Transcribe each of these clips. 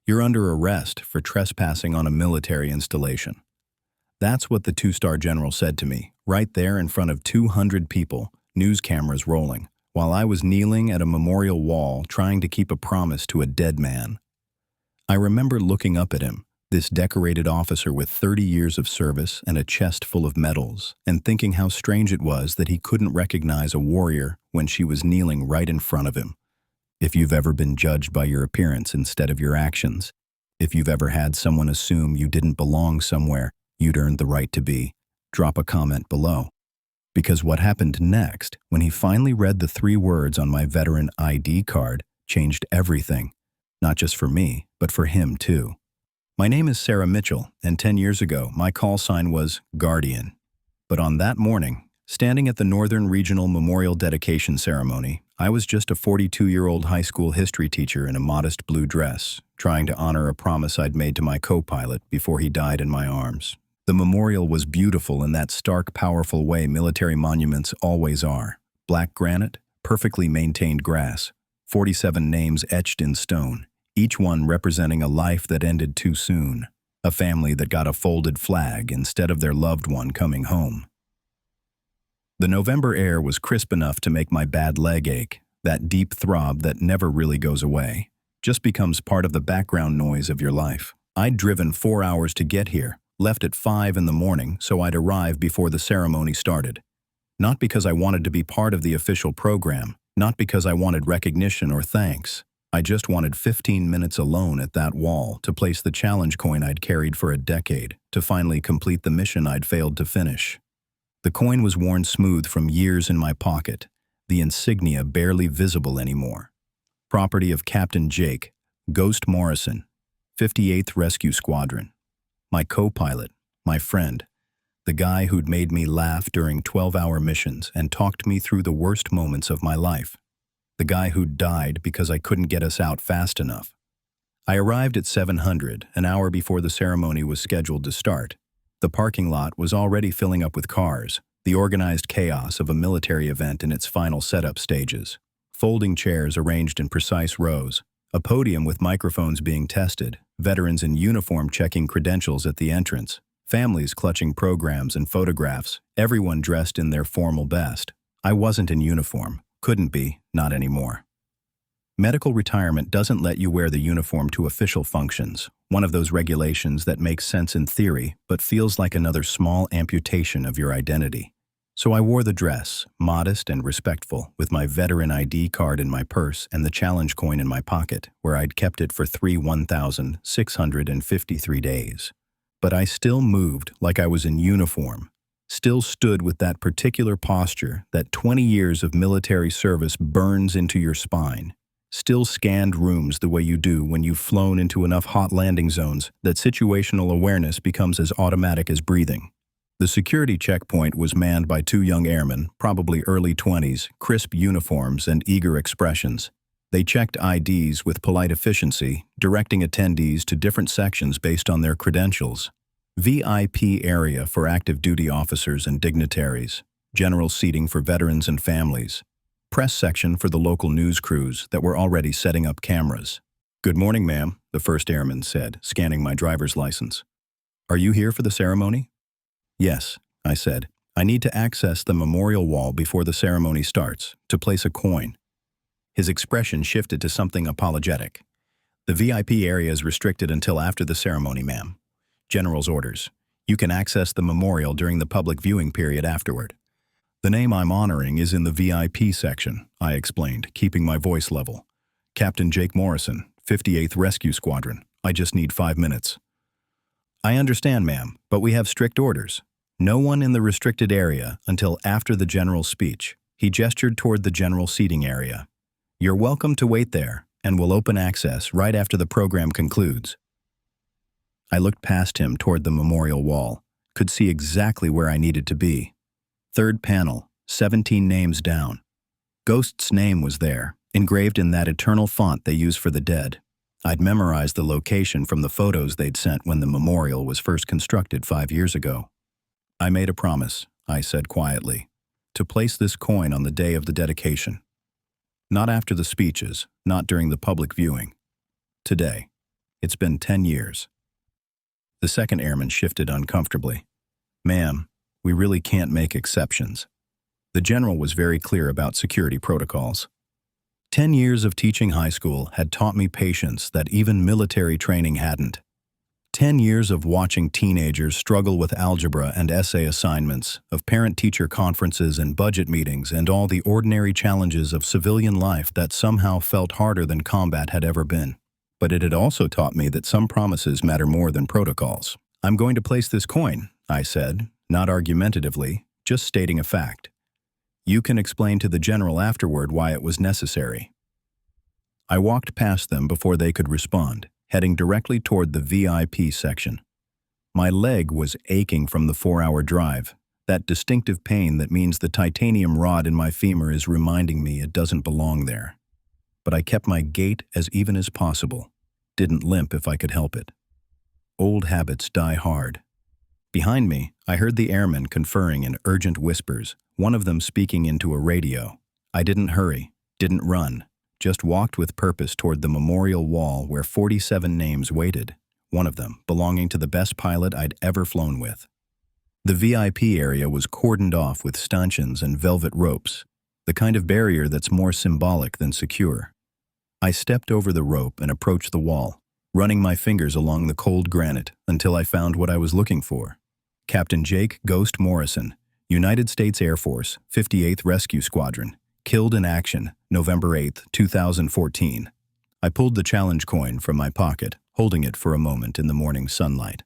You're under arrest for trespassing on a military installation. That's what the two-star general said to me, right there in front of 200 people, news cameras rolling, while I was kneeling at a memorial wall trying to keep a promise to a dead man. I remember looking up at him, this decorated officer with 30 years of service and a chest full of medals, and thinking how strange it was that he couldn't recognize a warrior when she was kneeling right in front of him. If you've ever been judged by your appearance instead of your actions, if you've ever had someone assume you didn't belong somewhere you'd earned the right to be, drop a comment below. Because what happened next, when he finally read the 3 words on my veteran ID card, changed everything. Not just for me, but for him too. My name is Sarah Mitchell, and 10 years ago, my call sign was Guardian. But on that morning, standing at the Northern Regional Memorial Dedication Ceremony, I was just a 42-year-old high school history teacher in a modest blue dress, trying to honor a promise I'd made to my co-pilot before he died in my arms. The memorial was beautiful in that stark, powerful way military monuments always are. Black granite, perfectly maintained grass, 47 names etched in stone, each one representing a life that ended too soon, a family that got a folded flag instead of their loved one coming home. The November air was crisp enough to make my bad leg ache, that deep throb that never really goes away, just becomes part of the background noise of your life. I'd driven 4 hours to get here, left at 5 in the morning so I'd arrive before the ceremony started. Not because I wanted to be part of the official program, not because I wanted recognition or thanks. I just wanted 15 minutes alone at that wall to place the challenge coin I'd carried for a decade, to finally complete the mission I'd failed to finish. The coin was worn smooth from years in my pocket, the insignia barely visible anymore. Property of Captain Jake, Ghost Morrison, 58th Rescue Squadron. My co-pilot, my friend, the guy who'd made me laugh during 12-hour missions and talked me through the worst moments of my life. The guy who'd died because I couldn't get us out fast enough. I arrived at 700, an hour before the ceremony was scheduled to start. The parking lot was already filling up with cars, the organized chaos of a military event in its final setup stages. Folding chairs arranged in precise rows, a podium with microphones being tested, veterans in uniform checking credentials at the entrance, families clutching programs and photographs, everyone dressed in their formal best. I wasn't in uniform, couldn't be, not anymore. Medical retirement doesn't let you wear the uniform to official functions, one of those regulations that makes sense in theory but feels like another small amputation of your identity. So I wore the dress, modest and respectful, with my veteran ID card in my purse and the challenge coin in my pocket, where I'd kept it for 1,653 days. But I still moved like I was in uniform, still stood with that particular posture that 20 years of military service burns into your spine, still scanned rooms the way you do when you've flown into enough hot landing zones that situational awareness becomes as automatic as breathing. The security checkpoint was manned by 2 young airmen, probably early 20s, crisp uniforms and eager expressions. They checked IDs with polite efficiency, directing attendees to different sections based on their credentials. VIP area for active duty officers and dignitaries, general seating for veterans and families, press section for the local news crews that were already setting up cameras. "Good morning, ma'am," the first airman said, scanning my driver's license. "Are you here for the ceremony?" "Yes," I said. "I need to access the memorial wall before the ceremony starts, to place a coin." His expression shifted to something apologetic. "The VIP area is restricted until after the ceremony, ma'am. General's orders. You can access the memorial during the public viewing period afterward." "The name I'm honoring is in the VIP section," I explained, keeping my voice level. "Captain Jake Morrison, 58th Rescue Squadron. I just need 5 minutes." "I understand, ma'am, but we have strict orders. No one in the restricted area until after the general's speech." He gestured toward the general seating area. "You're welcome to wait there, and we'll open access right after the program concludes." I looked past him toward the memorial wall, could see exactly where I needed to be. Third panel, 17 names down. Ghost's name was there, engraved in that eternal font they use for the dead. I'd memorized the location from the photos they'd sent when the memorial was first constructed 5 years ago. "I made a promise," I said quietly, "to place this coin on the day of the dedication. Not after the speeches, not during the public viewing. Today. It's been 10 years. The second airman shifted uncomfortably. Ma'am, we really can't make exceptions. The general was very clear about security protocols. 10 years of teaching high school had taught me patience that even military training hadn't. 10 years of watching teenagers struggle with algebra and essay assignments, of parent-teacher conferences and budget meetings, and all the ordinary challenges of civilian life that somehow felt harder than combat had ever been. But it had also taught me that some promises matter more than protocols. I'm going to place this coin, I said, not argumentatively, just stating a fact. You can explain to the general afterward why it was necessary. I walked past them before they could respond, heading directly toward the VIP section. My leg was aching from the 4-hour drive, that distinctive pain that means the titanium rod in my femur is reminding me it doesn't belong there. But I kept my gait as even as possible, didn't limp if I could help it. Old habits die hard. Behind me, I heard the airmen conferring in urgent whispers, one of them speaking into a radio. I didn't hurry, didn't run, just walked with purpose toward the memorial wall where 47 names waited, one of them belonging to the best pilot I'd ever flown with. The VIP area was cordoned off with stanchions and velvet ropes, the kind of barrier that's more symbolic than secure. I stepped over the rope and approached the wall, running my fingers along the cold granite until I found what I was looking for. Captain Jake Ghost Morrison, United States Air Force, 58th Rescue Squadron, killed in action, November 8, 2014. I pulled the challenge coin from my pocket, holding it for a moment in the morning sunlight.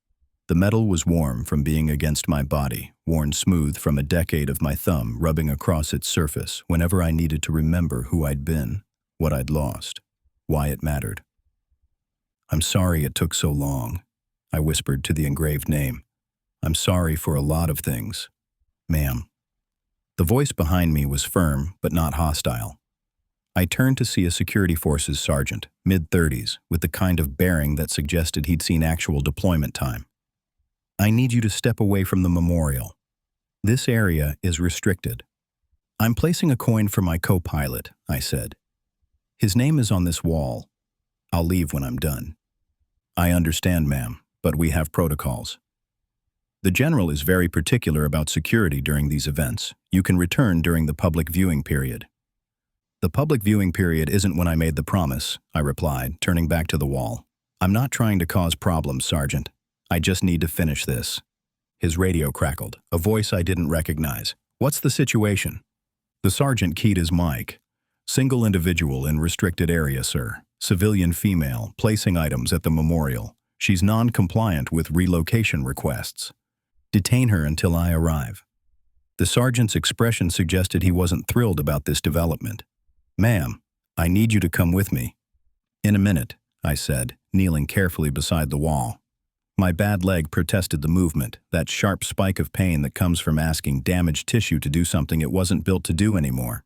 The metal was warm from being against my body, worn smooth from a decade of my thumb rubbing across its surface whenever I needed to remember who I'd been, what I'd lost, why it mattered. I'm sorry it took so long, I whispered to the engraved name. I'm sorry for a lot of things, ma'am. The voice behind me was firm but not hostile. I turned to see a security forces sergeant, mid-30s, with the kind of bearing that suggested he'd seen actual deployment time. I need you to step away from the memorial. This area is restricted. I'm placing a coin for my co-pilot, I said. His name is on this wall. I'll leave when I'm done. I understand, ma'am, but we have protocols. The general is very particular about security during these events. You can return during the public viewing period. The public viewing period isn't when I made the promise, I replied, turning back to the wall. I'm not trying to cause problems, Sergeant. I just need to finish this. His radio crackled, a voice I didn't recognize. What's the situation? The sergeant keyed his mic. Single individual in restricted area, sir. Civilian female, placing items at the memorial. She's non-compliant with relocation requests. Detain her until I arrive. The sergeant's expression suggested he wasn't thrilled about this development. Ma'am, I need you to come with me. In a minute, I said, kneeling carefully beside the wall. My bad leg protested the movement, that sharp spike of pain that comes from asking damaged tissue to do something it wasn't built to do anymore.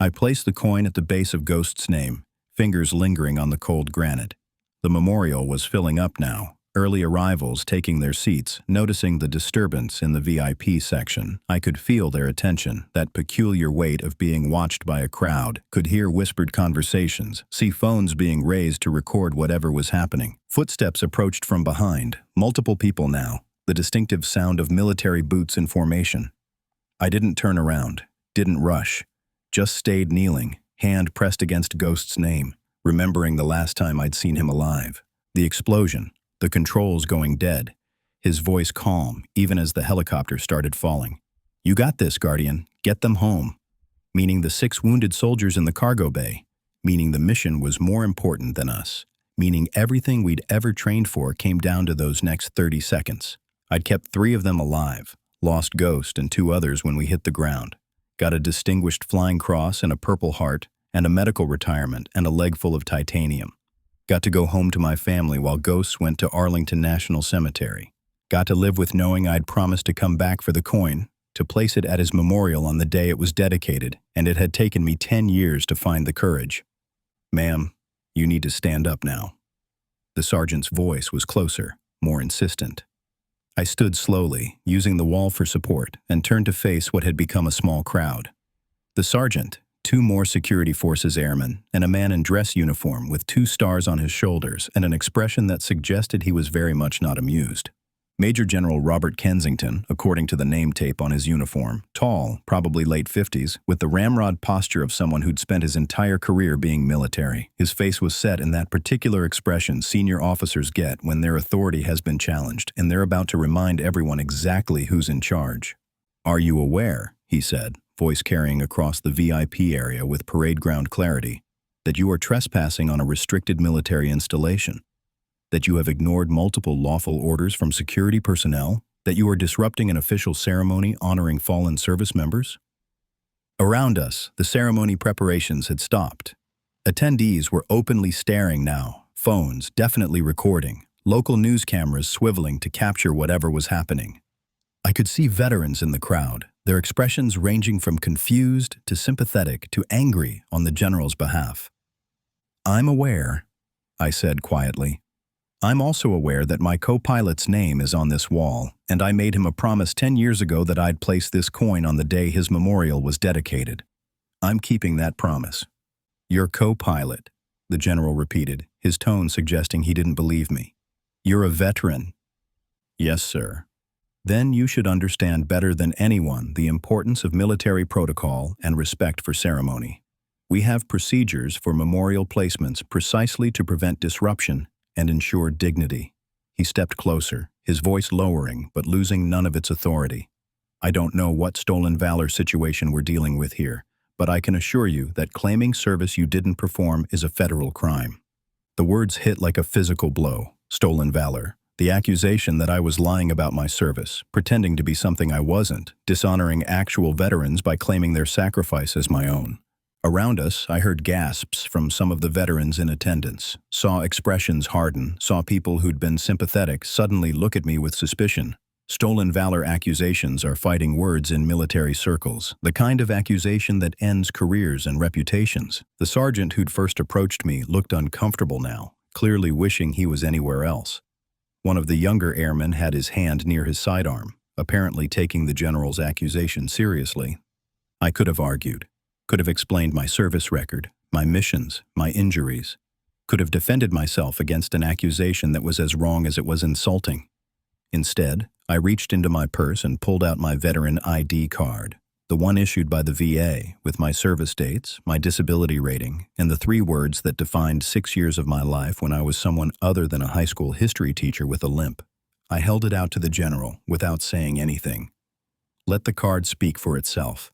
I placed the coin at the base of Ghost's name, fingers lingering on the cold granite. The memorial was filling up now, early arrivals taking their seats, noticing the disturbance in the VIP section. I could feel their attention, that peculiar weight of being watched by a crowd, could hear whispered conversations, see phones being raised to record whatever was happening. Footsteps approached from behind, multiple people now, the distinctive sound of military boots in formation. I didn't turn around, didn't rush, just stayed kneeling, hand pressed against Ghost's name, remembering the last time I'd seen him alive. The explosion. The controls going dead, his voice calm even as the helicopter started falling. You got this, Guardian. Get them home. Meaning the 6 wounded soldiers in the cargo bay. Meaning the mission was more important than us. Meaning everything we'd ever trained for came down to those next 30 seconds. I'd kept 3 of them alive, lost Ghost and 2 others when we hit the ground. Got a distinguished flying cross and a Purple Heart and a medical retirement and a leg full of titanium. Got to go home to my family while Ghosts went to Arlington National Cemetery. Got to live with knowing I'd promised to come back for the coin, to place it at his memorial on the day it was dedicated, and it had taken me 10 years to find the courage. Ma'am, you need to stand up now. The sergeant's voice was closer, more insistent. I stood slowly, using the wall for support, and turned to face what had become a small crowd. The sergeant, 2 more security forces airmen, and a man in dress uniform with 2 stars on his shoulders and an expression that suggested he was very much not amused. Major General Robert Kensington, according to the name tape on his uniform, tall, probably late 50s, with the ramrod posture of someone who'd spent his entire career being military. His face was set in that particular expression senior officers get when their authority has been challenged and they're about to remind everyone exactly who's in charge. "Are you aware," he said, voice carrying across the VIP area with parade ground clarity, "that you are trespassing on a restricted military installation? That you have ignored multiple lawful orders from security personnel? That you are disrupting an official ceremony honoring fallen service members?" Around us, the ceremony preparations had stopped. Attendees were openly staring now, phones definitely recording, local news cameras swiveling to capture whatever was happening. I could see veterans in the crowd, their expressions ranging from confused to sympathetic to angry on the general's behalf. "I'm aware," I said quietly. "I'm also aware that my co-pilot's name is on this wall, and I made him a promise 10 years ago that I'd place this coin on the day his memorial was dedicated. I'm keeping that promise." "Your co-pilot," the general repeated, his tone suggesting he didn't believe me. "You're a veteran." "Yes, sir." "Then you should understand better than anyone the importance of military protocol and respect for ceremony. We have procedures for memorial placements precisely to prevent disruption and ensure dignity." He stepped closer, his voice lowering but losing none of its authority. "I don't know what stolen valor situation we're dealing with here, but I can assure you that claiming service you didn't perform is a federal crime." The words hit like a physical blow. Stolen valor. The accusation that I was lying about my service, pretending to be something I wasn't, dishonoring actual veterans by claiming their sacrifice as my own. Around us, I heard gasps from some of the veterans in attendance, saw expressions harden, saw people who'd been sympathetic suddenly look at me with suspicion. Stolen valor accusations are fighting words in military circles, the kind of accusation that ends careers and reputations. The sergeant who'd first approached me looked uncomfortable now, clearly wishing he was anywhere else. One of the younger airmen had his hand near his sidearm, apparently taking the general's accusation seriously. I could have argued, could have explained my service record, my missions, my injuries, could have defended myself against an accusation that was as wrong as it was insulting. Instead, I reached into my purse and pulled out my veteran ID card, the one issued by the VA, with my service dates, my disability rating, and the 3 words that defined 6 years of my life when I was someone other than a high school history teacher with a limp. I held it out to the general without saying anything. Let the card speak for itself.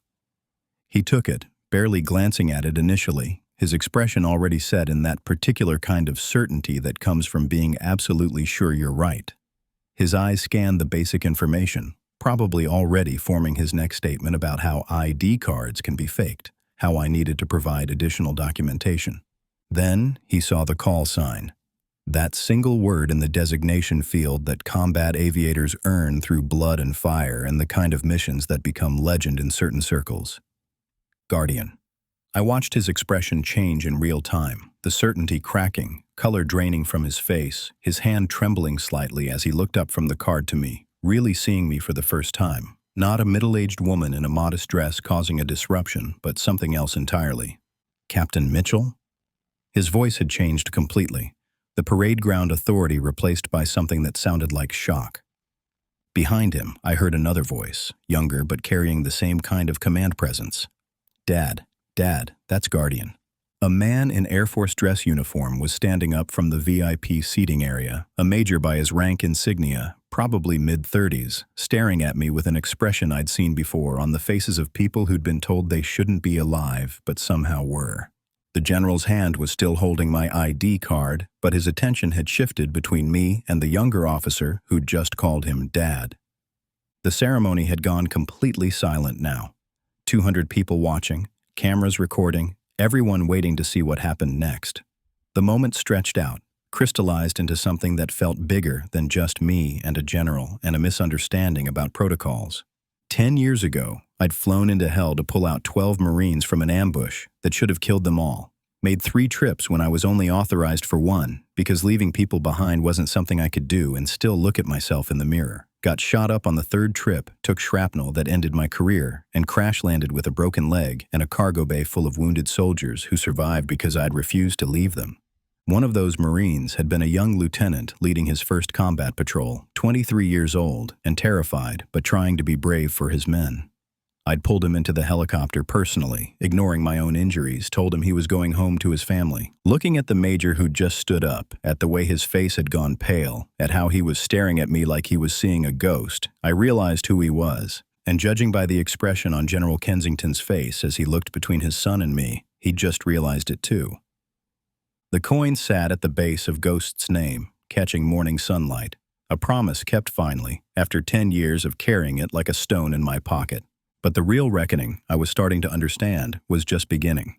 He took it, barely glancing at it initially, his expression already set in that particular kind of certainty that comes from being absolutely sure you're right. His eyes scanned the basic information, probably already forming his next statement about how ID cards can be faked, how I needed to provide additional documentation. Then he saw the call sign, that single word in the designation field that combat aviators earn through blood and fire and the kind of missions that become legend in certain circles. Guardian. I watched his expression change in real time, the certainty cracking, color draining from his face, his hand trembling slightly as he looked up from the card to me, really seeing me for the first time. Not a middle-aged woman in a modest dress causing a disruption, but something else entirely. Captain Mitchell? His voice had changed completely, the parade ground authority replaced by something that sounded like shock. Behind him, I heard another voice, younger but carrying the same kind of command presence. Dad, that's Guardian. A man in Air Force dress uniform was standing up from the VIP seating area, a major by his rank insignia, probably mid-30s, staring at me with an expression I'd seen before on the faces of people who'd been told they shouldn't be alive, but somehow were. The general's hand was still holding my ID card, but his attention had shifted between me and the younger officer who'd just called him Dad. The ceremony had gone completely silent now. 200 people watching, cameras recording, everyone waiting to see what happened next. The moment stretched out, crystallized into something that felt bigger than just me and a general and a misunderstanding about protocols. 10 years ago, I'd flown into hell to pull out 12 Marines from an ambush that should have killed them all. Made 3 trips when I was only authorized for 1 because leaving people behind wasn't something I could do and still look at myself in the mirror. Got shot up on the third trip, took shrapnel that ended my career, and crash-landed with a broken leg and a cargo bay full of wounded soldiers who survived because I'd refused to leave them. One of those Marines had been a young lieutenant leading his first combat patrol, 23 years old and terrified but trying to be brave for his men. I'd pulled him into the helicopter personally, ignoring my own injuries, told him he was going home to his family. Looking at the major who'd just stood up, at the way his face had gone pale, at how he was staring at me like he was seeing a ghost, I realized who he was. And judging by the expression on General Kensington's face as he looked between his son and me, he'd just realized it too. The coin sat at the base of Ghost's name, catching morning sunlight. A promise kept finally, after 10 years of carrying it like a stone in my pocket. But the real reckoning, I was starting to understand, was just beginning.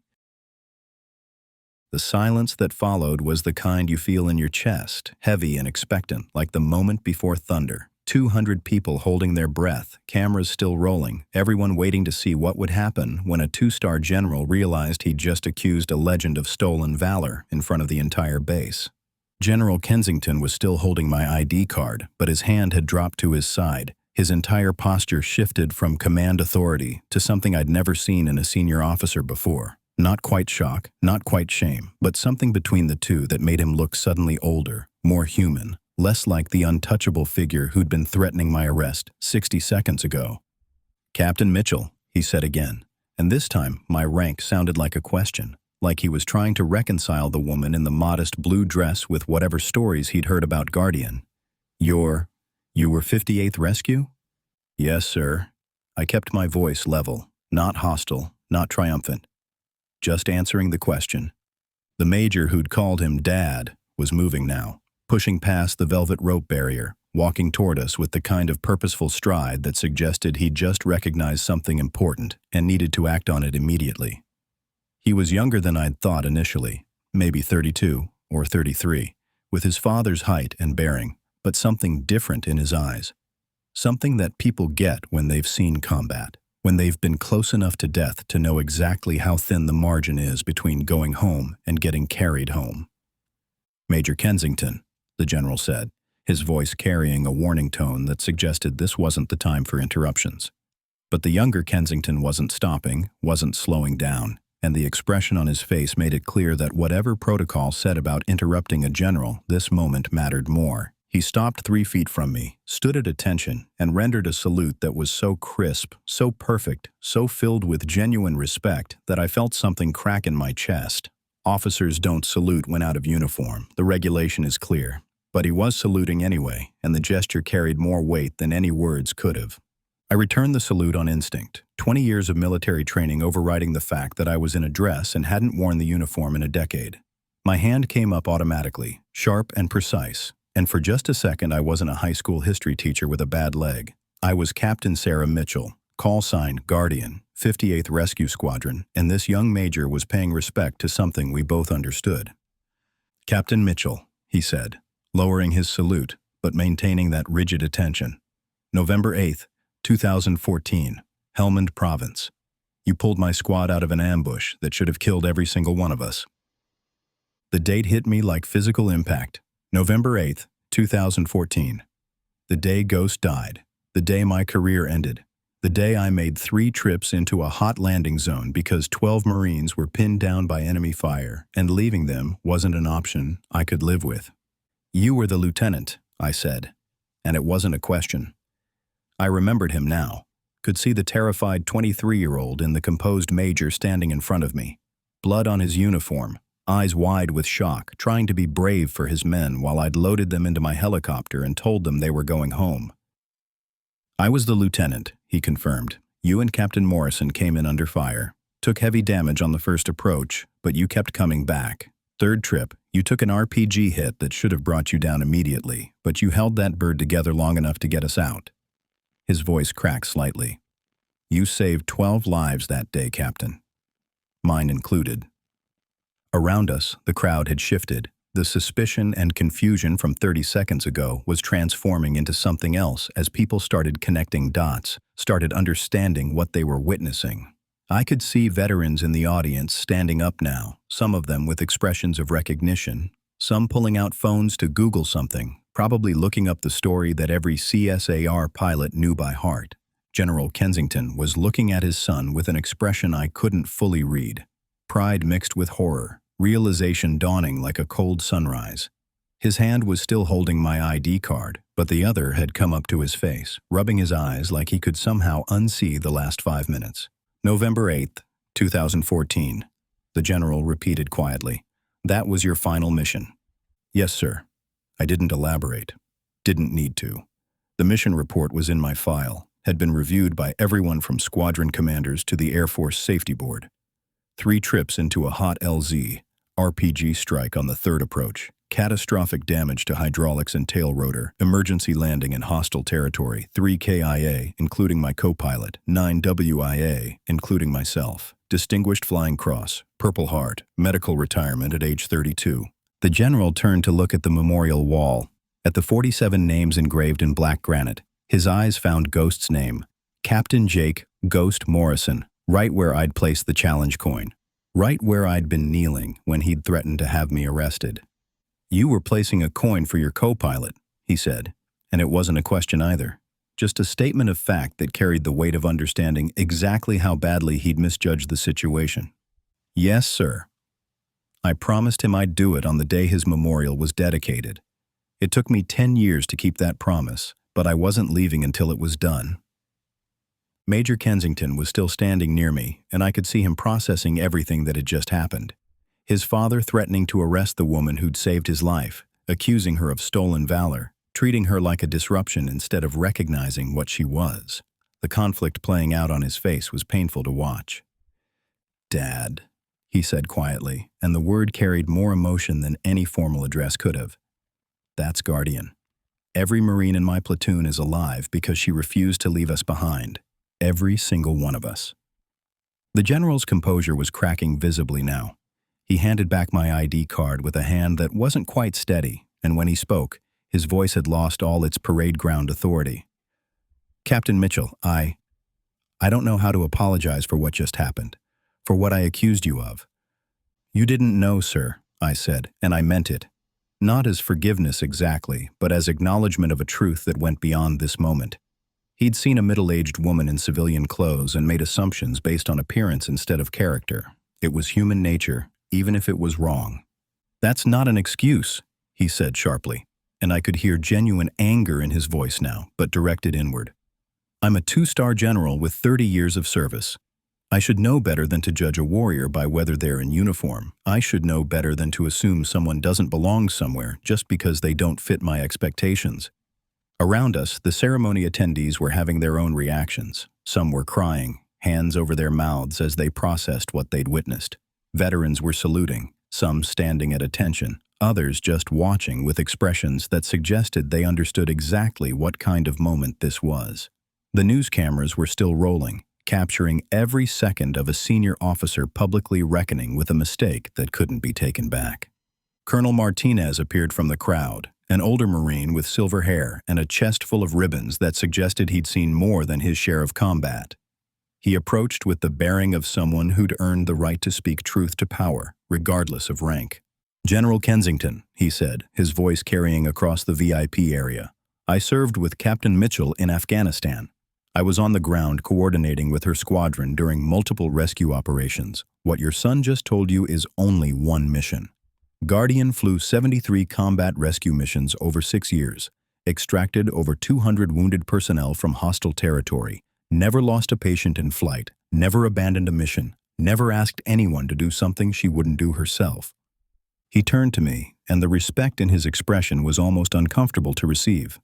The silence that followed was the kind you feel in your chest, heavy and expectant, like the moment before thunder. 200 people holding their breath, cameras still rolling, everyone waiting to see what would happen when a two-star general realized he'd just accused a legend of stolen valor in front of the entire base. General Kensington was still holding my ID card, but his hand had dropped to his side. His entire posture shifted from command authority to something I'd never seen in a senior officer before. Not quite shock, not quite shame, but something between the two that made him look suddenly older, more human, less like the untouchable figure who'd been threatening my arrest 60 seconds ago. "Captain Mitchell," he said again, and this time my rank sounded like a question, like he was trying to reconcile the woman in the modest blue dress with whatever stories he'd heard about Guardian. You were 58th Rescue?" "Yes, sir." I kept my voice level, not hostile, not triumphant. Just answering the question. The major who'd called him Dad was moving now, pushing past the velvet rope barrier, walking toward us with the kind of purposeful stride that suggested he'd just recognized something important and needed to act on it immediately. He was younger than I'd thought initially, maybe 32 or 33, with his father's height and bearing, but something different in his eyes. Something that people get when they've seen combat, when they've been close enough to death to know exactly how thin the margin is between going home and getting carried home. "Major Kensington," the general said, his voice carrying a warning tone that suggested this wasn't the time for interruptions. But the younger Kensington wasn't stopping, wasn't slowing down, and the expression on his face made it clear that whatever protocol said about interrupting a general, this moment mattered more. He stopped 3 feet from me, stood at attention, and rendered a salute that was so crisp, so perfect, so filled with genuine respect that I felt something crack in my chest. Officers don't salute when out of uniform, the regulation is clear. But he was saluting anyway, and the gesture carried more weight than any words could have. I returned the salute on instinct, 20 years of military training overriding the fact that I was in a dress and hadn't worn the uniform in a decade. My hand came up automatically, sharp and precise. And for just a second I wasn't a high school history teacher with a bad leg. I was Captain Sarah Mitchell, call sign Guardian, 58th Rescue Squadron, and this young major was paying respect to something we both understood. "Captain Mitchell," he said, lowering his salute, but maintaining that rigid attention. "November 8th, 2014, Helmand Province. You pulled my squad out of an ambush that should have killed every single one of us." The date hit me like physical impact. November 8th, 2014. The day Ghost died. The day my career ended. The day I made 3 trips into a hot landing zone because 12 Marines were pinned down by enemy fire, and leaving them wasn't an option I could live with. "You were the lieutenant," I said, and it wasn't a question. I remembered him now, could see the terrified 23-year-old in the composed major standing in front of me. Blood on his uniform, eyes wide with shock, trying to be brave for his men while I'd loaded them into my helicopter and told them they were going home. "I was the lieutenant," he confirmed. "You and Captain Morrison came in under fire. Took heavy damage on the first approach, but you kept coming back. Third trip, you took an RPG hit that should have brought you down immediately, but you held that bird together long enough to get us out." His voice cracked slightly. "You saved 12 lives that day, Captain. Mine included." Around us, the crowd had shifted. The suspicion and confusion from 30 seconds ago was transforming into something else as people started connecting dots, started understanding what they were witnessing. I could see veterans in the audience standing up now, some of them with expressions of recognition, some pulling out phones to Google something, probably looking up the story that every CSAR pilot knew by heart. General Kensington was looking at his son with an expression I couldn't fully read. Pride mixed with horror, realization dawning like a cold sunrise. His hand was still holding my ID card, but the other had come up to his face, rubbing his eyes like he could somehow unsee the last 5 minutes. November 8th, 2014. The general repeated quietly. That was your final mission. Yes, sir. I didn't elaborate. Didn't need to. The mission report was in my file, had been reviewed by everyone from squadron commanders to the Air Force Safety Board. 3 trips into a hot LZ, RPG strike on the 3rd approach, catastrophic damage to hydraulics and tail rotor, emergency landing in hostile territory, 3 KIA, including my co-pilot, 9 WIA, including myself, Distinguished Flying Cross, Purple Heart, medical retirement at age 32. The general turned to look at the memorial wall, at the 47 names engraved in black granite. His eyes found Ghost's name, Captain Jake Ghost Morrison, right where I'd placed the challenge coin, right where I'd been kneeling when he'd threatened to have me arrested. You were placing a coin for your co-pilot, he said, and it wasn't a question either. Just a statement of fact that carried the weight of understanding exactly how badly he'd misjudged the situation. Yes, sir. I promised him I'd do it on the day his memorial was dedicated. It took me 10 years to keep that promise, but I wasn't leaving until it was done. Major Kensington was still standing near me, and I could see him processing everything that had just happened. His father threatening to arrest the woman who'd saved his life, accusing her of stolen valor, treating her like a disruption instead of recognizing what she was. The conflict playing out on his face was painful to watch. Dad, he said quietly, and the word carried more emotion than any formal address could have. That's Guardian. Every Marine in my platoon is alive because she refused to leave us behind. Every single one of us. The general's composure was cracking visibly now. He handed back my ID card with a hand that wasn't quite steady, and when he spoke, his voice had lost all its parade ground authority. Captain Mitchell, I don't know how to apologize for what just happened, for what I accused you of. You didn't know, sir, I said, and I meant it. Not as forgiveness exactly, but as acknowledgement of a truth that went beyond this moment. He'd seen a middle-aged woman in civilian clothes and made assumptions based on appearance instead of character. It was human nature, even if it was wrong. That's not an excuse, he said sharply, and I could hear genuine anger in his voice now, but directed inward. I'm a 2-star general with 30 years of service. I should know better than to judge a warrior by whether they're in uniform. I should know better than to assume someone doesn't belong somewhere just because they don't fit my expectations. Around us, the ceremony attendees were having their own reactions. Some were crying, hands over their mouths as they processed what they'd witnessed. Veterans were saluting, some standing at attention, others just watching with expressions that suggested they understood exactly what kind of moment this was. The news cameras were still rolling, capturing every second of a senior officer publicly reckoning with a mistake that couldn't be taken back. Colonel Martinez appeared from the crowd, an older Marine with silver hair and a chest full of ribbons that suggested he'd seen more than his share of combat. He approached with the bearing of someone who'd earned the right to speak truth to power, regardless of rank. General Kensington, he said, his voice carrying across the VIP area. I served with Captain Mitchell in Afghanistan. I was on the ground coordinating with her squadron during multiple rescue operations. What your son just told you is only one mission. Guardian flew 73 combat rescue missions over 6 years, extracted over 200 wounded personnel from hostile territory, never lost a patient in flight, never abandoned a mission, never asked anyone to do something she wouldn't do herself. He turned to me, and the respect in his expression was almost uncomfortable to receive.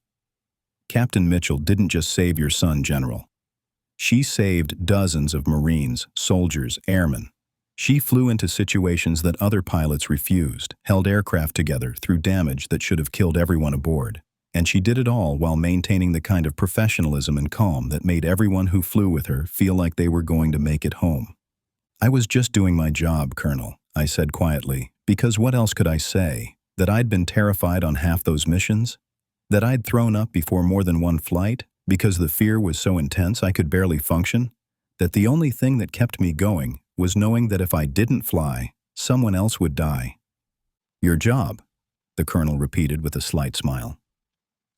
Captain Mitchell didn't just save your son, General. She saved dozens of Marines, soldiers, airmen. She flew into situations that other pilots refused, held aircraft together through damage that should have killed everyone aboard. And she did it all while maintaining the kind of professionalism and calm that made everyone who flew with her feel like they were going to make it home. I was just doing my job, Colonel, I said quietly, because what else could I say? That I'd been terrified on half those missions? That I'd thrown up before more than one flight because the fear was so intense I could barely function? That the only thing that kept me going was knowing that if I didn't fly, someone else would die. Your job, the colonel repeated with a slight smile.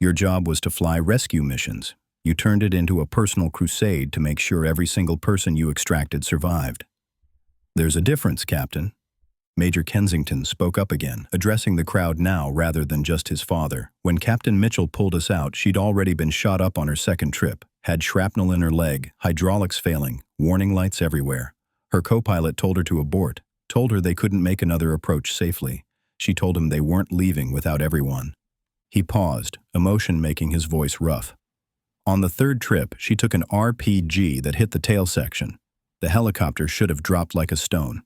Your job was to fly rescue missions. You turned it into a personal crusade to make sure every single person you extracted survived. There's a difference, Captain. Major Kensington spoke up again, addressing the crowd now rather than just his father. When Captain Mitchell pulled us out, she'd already been shot up on her second trip, had shrapnel in her leg, hydraulics failing, warning lights everywhere. Her co-pilot told her to abort, told her they couldn't make another approach safely. She told him they weren't leaving without everyone. He paused, emotion making his voice rough. On the third trip, she took an RPG that hit the tail section. The helicopter should have dropped like a stone.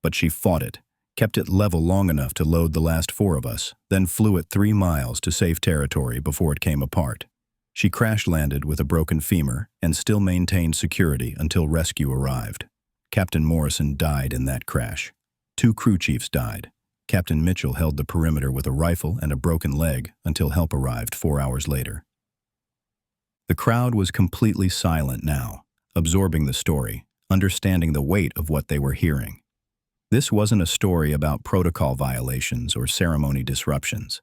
But she fought it, kept it level long enough to load the last 4 of us, then flew it 3 miles to safe territory before it came apart. She crash-landed with a broken femur and still maintained security until rescue arrived. Captain Morrison died in that crash. 2 crew chiefs died. Captain Mitchell held the perimeter with a rifle and a broken leg until help arrived 4 hours later. The crowd was completely silent now, absorbing the story, understanding the weight of what they were hearing. This wasn't a story about protocol violations or ceremony disruptions.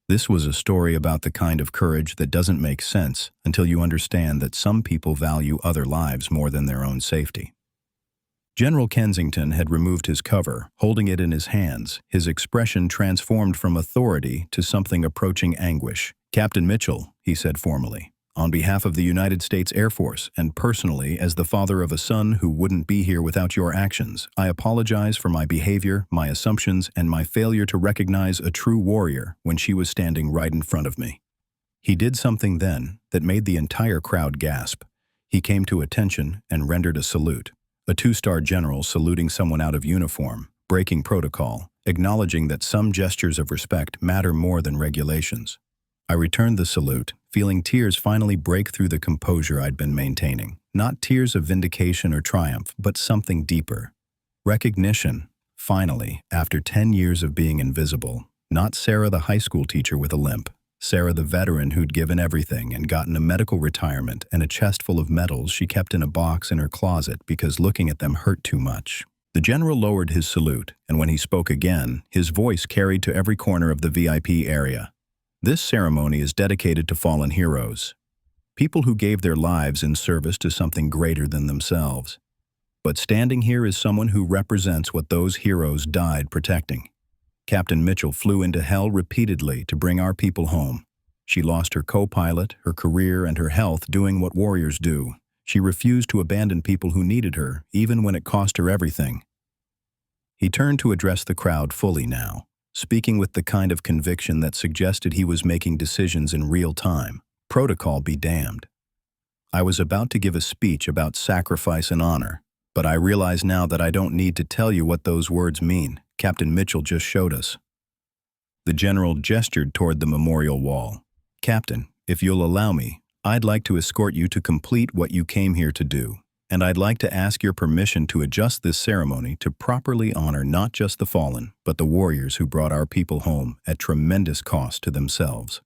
This was a story about the kind of courage that doesn't make sense until you understand that some people value other lives more than their own safety. General Kensington had removed his cover, holding it in his hands, his expression transformed from authority to something approaching anguish. "Captain Mitchell," he said formally, "on behalf of the United States Air Force, and personally as the father of a son who wouldn't be here without your actions, I apologize for my behavior, my assumptions, and my failure to recognize a true warrior when she was standing right in front of me." He did something then that made the entire crowd gasp. He came to attention and rendered a salute. A 2-star general saluting someone out of uniform, breaking protocol, acknowledging that some gestures of respect matter more than regulations. I returned the salute, feeling tears finally break through the composure I'd been maintaining. Not tears of vindication or triumph, but something deeper. Recognition, finally, after 10 years of being invisible. Not Sarah the high school teacher with a limp. Sarah the veteran who'd given everything and gotten a medical retirement and a chest full of medals she kept in a box in her closet because looking at them hurt too much. The general lowered his salute, and when he spoke again, his voice carried to every corner of the VIP area. "This ceremony is dedicated to fallen heroes, people who gave their lives in service to something greater than themselves. But standing here is someone who represents what those heroes died protecting. Captain Mitchell flew into hell repeatedly to bring our people home. She lost her co-pilot, her career, and her health doing what warriors do. She refused to abandon people who needed her, even when it cost her everything." He turned to address the crowd fully now, speaking with the kind of conviction that suggested he was making decisions in real time. Protocol be damned. I was about to give a speech about sacrifice and honor, but I realize now that I don't need to tell you what those words mean. Captain Mitchell just showed us. The general gestured toward the memorial wall. "Captain, if you'll allow me, I'd like to escort you to complete what you came here to do, and I'd like to ask your permission to adjust this ceremony to properly honor not just the fallen, but the warriors who brought our people home at tremendous cost to themselves."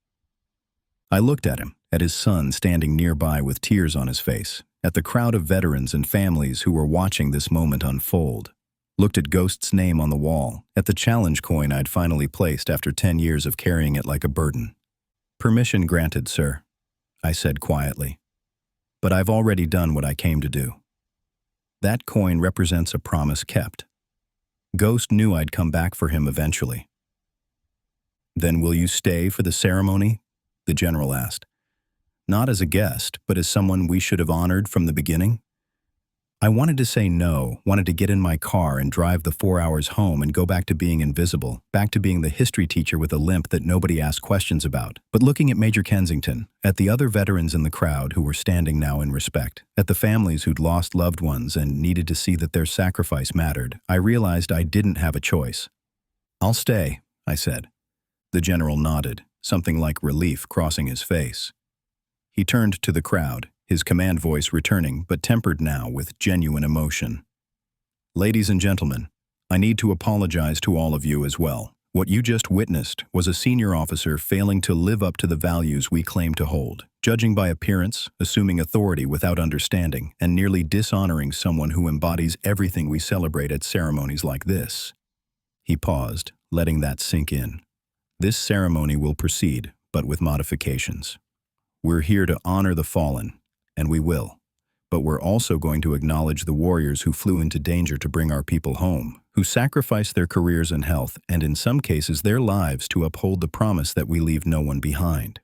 I looked at him, at his son standing nearby with tears on his face, at the crowd of veterans and families who were watching this moment unfold. Looked at Ghost's name on the wall, at the challenge coin I'd finally placed after 10 years of carrying it like a burden. "Permission granted, sir," I said quietly. "But I've already done what I came to do." That coin represents a promise kept. Ghost knew I'd come back for him eventually. "Then will you stay for the ceremony?" the general asked. "Not as a guest, but as someone we should have honored from the beginning?" I wanted to say no, wanted to get in my car and drive the 4 hours home and go back to being invisible, back to being the history teacher with a limp that nobody asked questions about. But looking at Major Kensington, at the other veterans in the crowd who were standing now in respect, at the families who'd lost loved ones and needed to see that their sacrifice mattered, I realized I didn't have a choice. "I'll stay," I said. The general nodded, something like relief crossing his face. He turned to the crowd, his command voice returning, but tempered now with genuine emotion. "Ladies and gentlemen, I need to apologize to all of you as well. What you just witnessed was a senior officer failing to live up to the values we claim to hold, judging by appearance, assuming authority without understanding, and nearly dishonoring someone who embodies everything we celebrate at ceremonies like this." He paused, letting that sink in. "This ceremony will proceed, but with modifications. We're here to honor the fallen, and we will. But we're also going to acknowledge the warriors who flew into danger to bring our people home, who sacrificed their careers and health, and in some cases their lives to uphold the promise that we leave no one behind.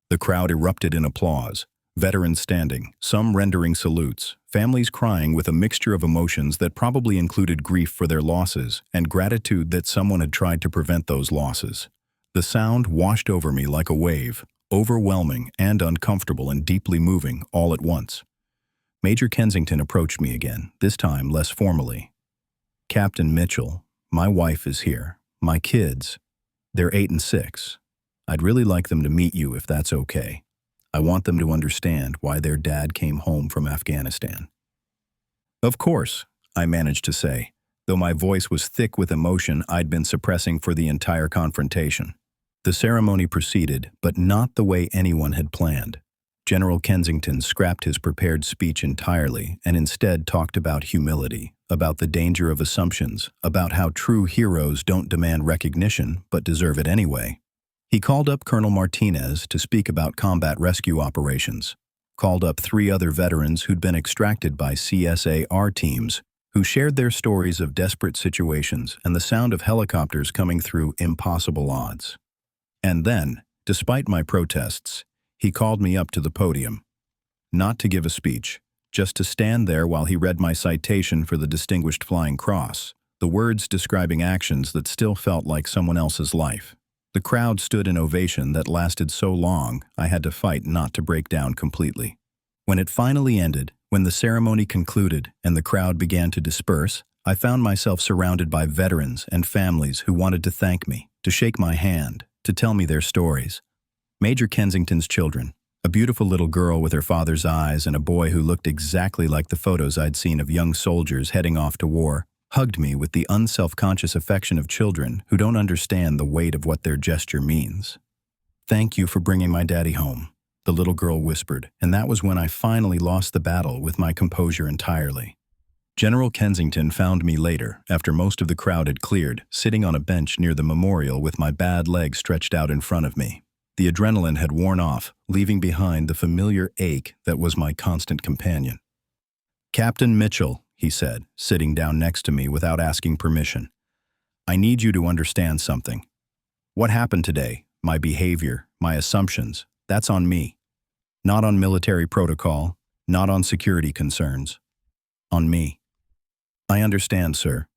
The crowd erupted in applause, veterans standing, some rendering salutes, families crying with a mixture of emotions that probably included grief for their losses and gratitude that someone had tried to prevent those losses. The sound washed over me like a wave, overwhelming and uncomfortable and deeply moving all at once. Major Kensington approached me again, this time less formally. "Captain Mitchell, my wife is here. My kids, they're 8 and 6. I'd really like them to meet you if that's okay. I want them to understand why their dad came home from Afghanistan." "Of course," I managed to say, though my voice was thick with emotion I'd been suppressing for the entire confrontation. The ceremony proceeded, but not the way anyone had planned. General Kensington scrapped his prepared speech entirely and instead talked about humility, about the danger of assumptions, about how true heroes don't demand recognition but deserve it anyway. He called up Colonel Martinez to speak about combat rescue operations, called up 3 other veterans who'd been extracted by CSAR teams, who shared their stories of desperate situations and the sound of helicopters coming through impossible odds. And then, despite my protests, he called me up to the podium. Not to give a speech, just to stand there while he read my citation for the Distinguished Flying Cross, the words describing actions that still felt like someone else's life. The crowd stood in ovation that lasted so long I had to fight not to break down completely. When it finally ended, when the ceremony concluded and the crowd began to disperse, I found myself surrounded by veterans and families who wanted to thank me, to shake my hand, to tell me their stories. Major Kensington's children, a beautiful little girl with her father's eyes and a boy who looked exactly like the photos I'd seen of young soldiers heading off to war, hugged me with the unself-conscious affection of children who don't understand the weight of what their gesture means. "Thank you for bringing my daddy home," the little girl whispered, and that was when I finally lost the battle with my composure entirely. General Kensington found me later, after most of the crowd had cleared, sitting on a bench near the memorial with my bad leg stretched out in front of me. The adrenaline had worn off, leaving behind the familiar ache that was my constant companion. "Captain Mitchell," he said, sitting down next to me without asking permission, "I need you to understand something. What happened today, my behavior, my assumptions, that's on me. Not on military protocol, not on security concerns. On me." "I understand, sir."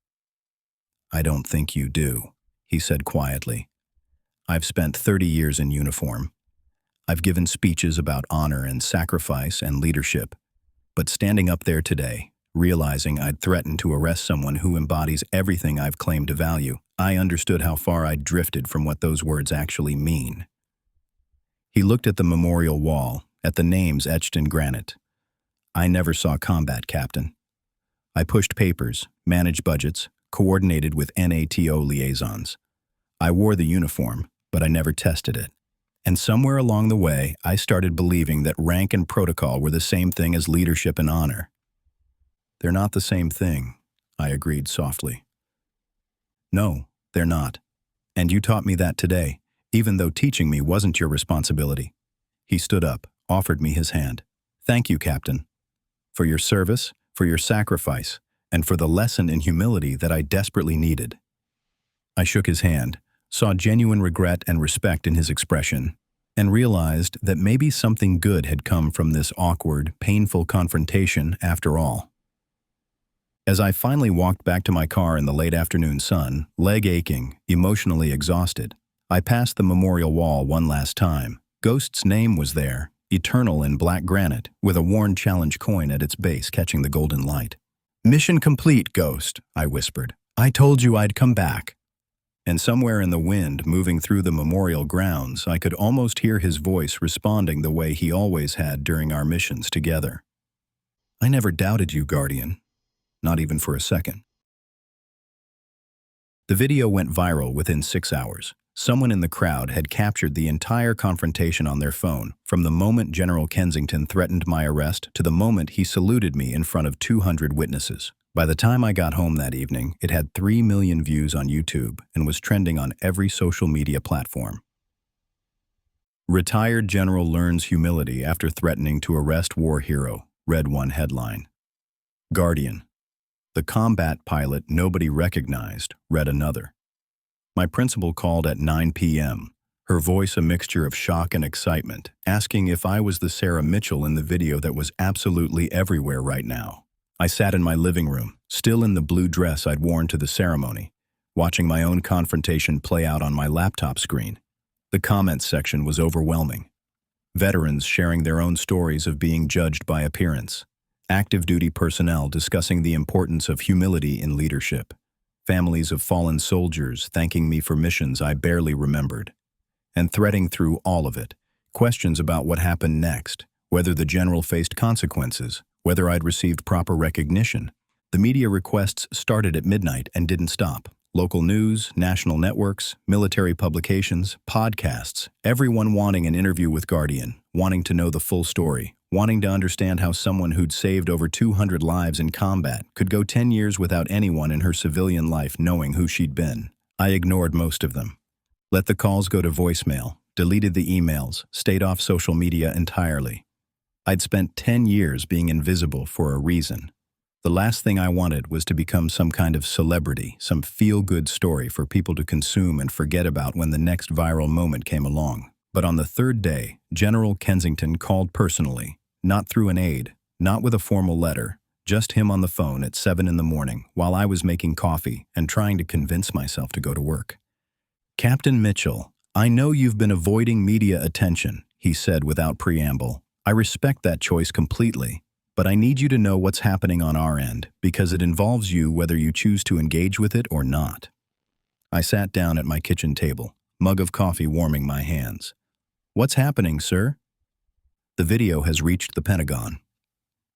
"I don't think you do," he said quietly. "I've spent 30 years in uniform. I've given speeches about honor and sacrifice and leadership, but standing up there today, realizing I'd threatened to arrest someone who embodies everything I've claimed to value, I understood how far I'd drifted from what those words actually mean." He looked at the memorial wall, at the names etched in granite. "I never saw combat, Captain. I pushed papers, managed budgets, coordinated with NATO liaisons. I wore the uniform, but I never tested it. And somewhere along the way, I started believing that rank and protocol were the same thing as leadership and honor." "They're not the same thing," I agreed softly. "No, they're not. And you taught me that today, even though teaching me wasn't your responsibility." He stood up, offered me his hand. "Thank you, Captain. For your service, for your sacrifice, and for the lesson in humility that I desperately needed." I shook his hand, saw genuine regret and respect in his expression, and realized that maybe something good had come from this awkward, painful confrontation after all. As I finally walked back to my car in the late afternoon sun, leg aching, emotionally exhausted, I passed the memorial wall one last time. Ghost's name was there, eternal in black granite, with a worn challenge coin at its base catching the golden light. "Mission complete, Ghost," I whispered. "I told you I'd come back." And somewhere in the wind moving through the memorial grounds, I could almost hear his voice responding the way he always had during our missions together. "I never doubted you, Guardian. Not even for a second." The video went viral within 6 hours. Someone in the crowd had captured the entire confrontation on their phone, from the moment General Kensington threatened my arrest to the moment he saluted me in front of 200 witnesses. By the time I got home that evening, it had 3 million views on YouTube and was trending on every social media platform. Retired general learns humility after threatening to arrest war hero, read one headline. Guardian. The combat pilot nobody recognized, read another. My principal called at 9 p.m., her voice a mixture of shock and excitement, asking if I was the Sarah Mitchell in the video that was absolutely everywhere right now. I sat in my living room, still in the blue dress I'd worn to the ceremony, watching my own confrontation play out on my laptop screen. The comments section was overwhelming. Veterans sharing their own stories of being judged by appearance. Active duty personnel discussing the importance of humility in leadership. Families of fallen soldiers thanking me for missions I barely remembered. And threading through all of it, questions about what happened next, whether the general faced consequences, whether I'd received proper recognition. The media requests started at midnight and didn't stop. Local news, national networks, military publications, podcasts, everyone wanting an interview with Guardian, wanting to know the full story, wanting to understand how someone who'd saved over 200 lives in combat could go 10 years without anyone in her civilian life knowing who she'd been. I ignored most of them. Let the calls go to voicemail, deleted the emails, stayed off social media entirely. I'd spent 10 years being invisible for a reason. The last thing I wanted was to become some kind of celebrity, some feel-good story for people to consume and forget about when the next viral moment came along. But on the third day, General Kensington called personally, not through an aide, not with a formal letter, just him on the phone at 7 in the morning while I was making coffee and trying to convince myself to go to work. "Captain Mitchell, I know you've been avoiding media attention," he said without preamble. "I respect that choice completely. But I need you to know what's happening on our end, because it involves you whether you choose to engage with it or not." I sat down at my kitchen table, mug of coffee warming my hands. "What's happening, sir?" "The video has reached the Pentagon.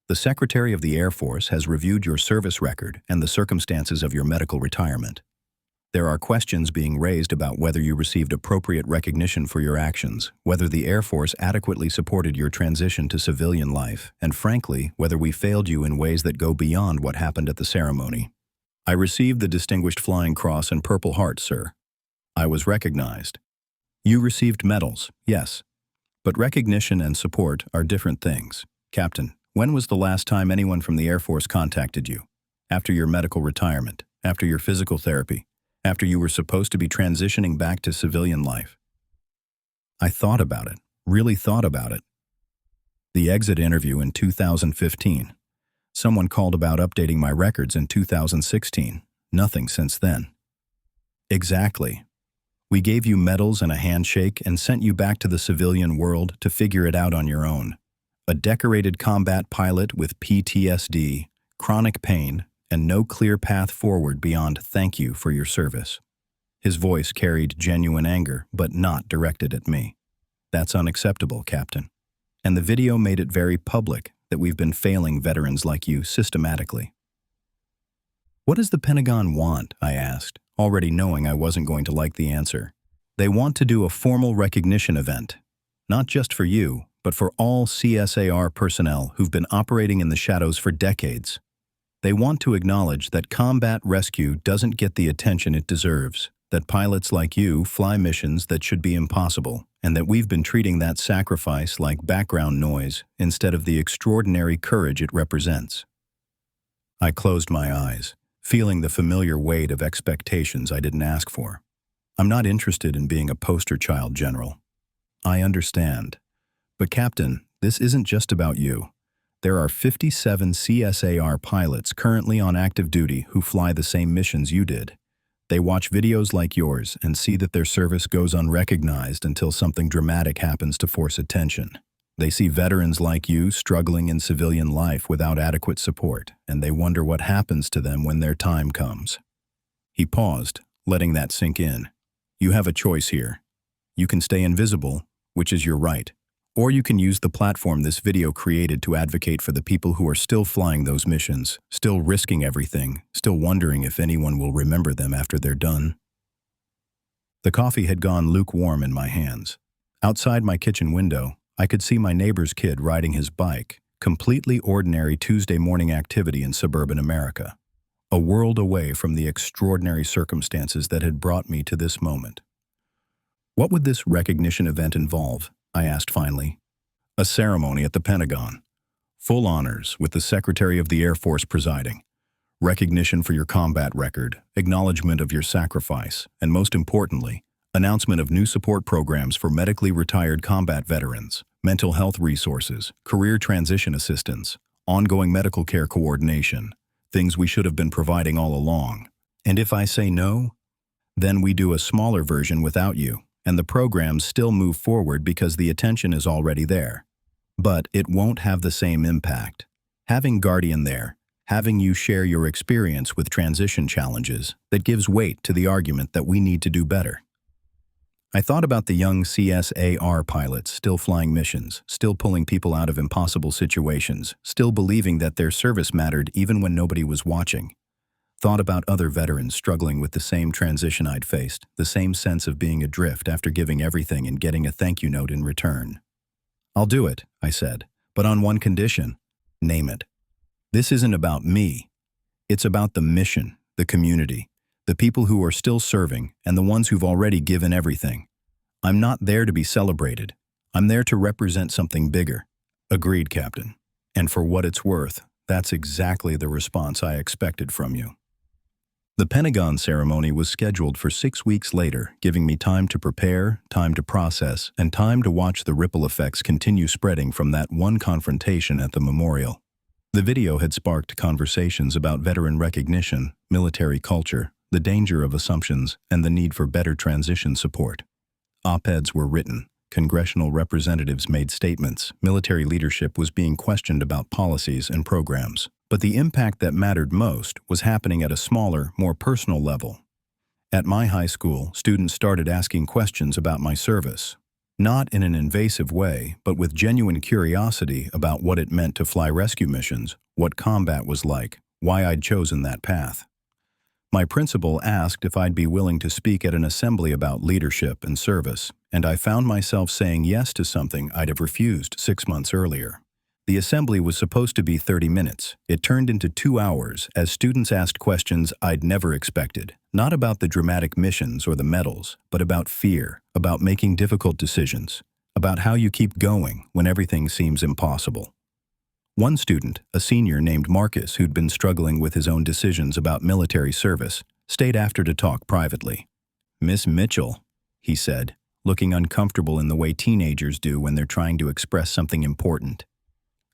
The Secretary of the Air Force has reviewed your service record and the circumstances of your medical retirement. There are questions being raised about whether you received appropriate recognition for your actions, whether the Air Force adequately supported your transition to civilian life, and frankly, whether we failed you in ways that go beyond what happened at the ceremony. I received the Distinguished Flying Cross and Purple Heart, sir. I was recognized. You received medals, yes. But recognition and support are different things. Captain, when was the last time anyone from the Air Force contacted you? After your medical retirement? After your physical therapy? After you were supposed to be transitioning back to civilian life?" I thought about it, really thought about it. The exit interview in 2015. Someone called about updating my records in 2016. Nothing since then. Exactly. We gave you medals and a handshake and sent you back to the civilian world to figure it out on your own. A decorated combat pilot with PTSD, chronic pain, and no clear path forward beyond "thank you for your service." His voice carried genuine anger, but not directed at me. "That's unacceptable, Captain. And the video made it very public that we've been failing veterans like you systematically." "What does the Pentagon want?" I asked, already knowing I wasn't going to like the answer. "They want to do a formal recognition event. Not just for you, but for all CSAR personnel who've been operating in the shadows for decades. They want to acknowledge that combat rescue doesn't get the attention it deserves, that pilots like you fly missions that should be impossible, and that we've been treating that sacrifice like background noise instead of the extraordinary courage it represents." I closed my eyes, feeling the familiar weight of expectations I didn't ask for. "I'm not interested in being a poster child, General. I understand. But Captain, this isn't just about you. There are 57 CSAR pilots currently on active duty who fly the same missions you did. They watch videos like yours and see that their service goes unrecognized until something dramatic happens to force attention. They see veterans like you struggling in civilian life without adequate support, and they wonder what happens to them when their time comes." He paused, letting that sink in. "You have a choice here. You can stay invisible, which is your right. Or you can use the platform this video created to advocate for the people who are still flying those missions, still risking everything, still wondering if anyone will remember them after they're done." The coffee had gone lukewarm in my hands. Outside my kitchen window, I could see my neighbor's kid riding his bike, completely ordinary Tuesday morning activity in suburban America. A world away from the extraordinary circumstances that had brought me to this moment. What would this recognition event involve? I asked finally. A ceremony at the Pentagon. Full honors with the Secretary of the Air Force presiding. Recognition for your combat record, acknowledgement of your sacrifice, and most importantly, announcement of new support programs for medically retired combat veterans, mental health resources, career transition assistance, ongoing medical care coordination, things we should have been providing all along. And if I say no, then we do a smaller version without you, and the programs still move forward because the attention is already there. But it won't have the same impact. Having Guardian there, having you share your experience with transition challenges, that gives weight to the argument that we need to do better. I thought about the young CSAR pilots still flying missions, still pulling people out of impossible situations, still believing that their service mattered even when nobody was watching. Thought about other veterans struggling with the same transition I'd faced, the same sense of being adrift after giving everything and getting a thank you note in return. I'll do it, I said, but on one condition. Name it. This isn't about me. It's about the mission, the community, the people who are still serving, and the ones who've already given everything. I'm not there to be celebrated. I'm there to represent something bigger. Agreed, Captain. And for what it's worth, that's exactly the response I expected from you. The Pentagon ceremony was scheduled for 6 weeks later, giving me time to prepare, time to process, and time to watch the ripple effects continue spreading from that one confrontation at the memorial. The video had sparked conversations about veteran recognition, military culture, the danger of assumptions, and the need for better transition support. Op-eds were written, congressional representatives made statements, military leadership was being questioned about policies and programs. But the impact that mattered most was happening at a smaller, more personal level. At my high school, students started asking questions about my service. Not in an invasive way, but with genuine curiosity about what it meant to fly rescue missions, what combat was like, why I'd chosen that path. My principal asked if I'd be willing to speak at an assembly about leadership and service, and I found myself saying yes to something I'd have refused 6 months earlier. The assembly was supposed to be 30 minutes. It turned into 2 hours as students asked questions I'd never expected, not about the dramatic missions or the medals, but about fear, about making difficult decisions, about how you keep going when everything seems impossible. One student, a senior named Marcus who'd been struggling with his own decisions about military service, stayed after to talk privately. "Miss Mitchell," he said, looking uncomfortable in the way teenagers do when they're trying to express something important.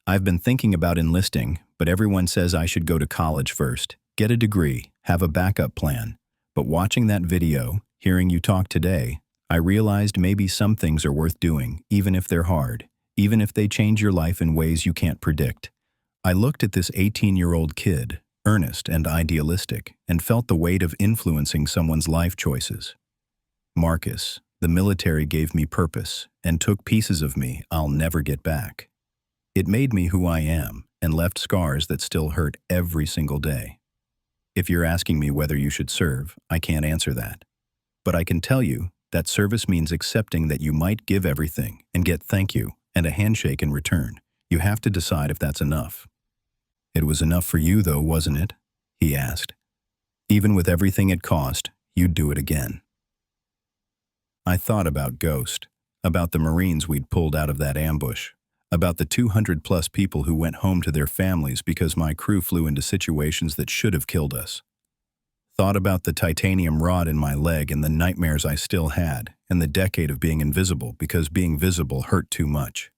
"I've been thinking about enlisting, but everyone says I should go to college first, get a degree, have a backup plan. But watching that video, hearing you talk today, I realized maybe some things are worth doing, even if they're hard, even if they change your life in ways you can't predict." I looked at this 18-year-old kid, earnest and idealistic, and felt the weight of influencing someone's life choices. Marcus, the military gave me purpose and took pieces of me I'll never get back. It made me who I am and left scars that still hurt every single day. If you're asking me whether you should serve, I can't answer that. But I can tell you that service means accepting that you might give everything and get thank you and a handshake in return. You have to decide if that's enough. "It was enough for you, though, wasn't it?" he asked. "Even with everything it cost, you'd do it again." I thought about Ghost, about the Marines we'd pulled out of that ambush, about the 200-plus people who went home to their families because my crew flew into situations that should have killed us. Thought about the titanium rod in my leg and the nightmares I still had, and the decade of being invisible because being visible hurt too much.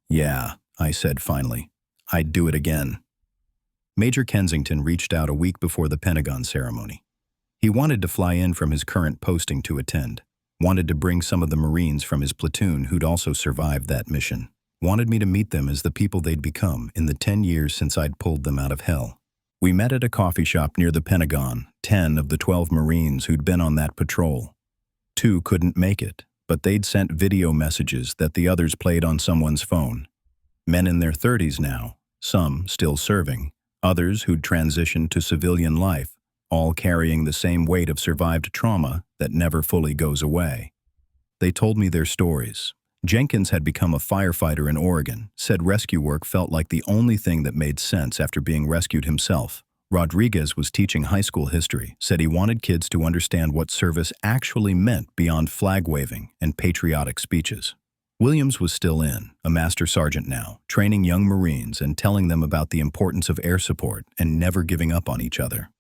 "Yeah," I said finally, "I'd do it again." Major Kensington reached out a week before the Pentagon ceremony. He wanted to fly in from his current posting to attend, wanted to bring some of the Marines from his platoon who'd also survived that mission. Wanted me to meet them as the people they'd become in the 10 years since I'd pulled them out of hell. We met at a coffee shop near the Pentagon, 10 of the 12 Marines who'd been on that patrol. 2 couldn't make it, but they'd sent video messages that the others played on someone's phone. Men in their 30s now, some still serving, others who'd transitioned to civilian life, all carrying the same weight of survived trauma that never fully goes away. They told me their stories. Jenkins had become a firefighter in Oregon, said rescue work felt like the only thing that made sense after being rescued himself. Rodriguez was teaching high school history, said he wanted kids to understand what service actually meant beyond flag waving and patriotic speeches. Williams was still in, a master sergeant now, training young Marines and telling them about the importance of air support and never giving up on each other.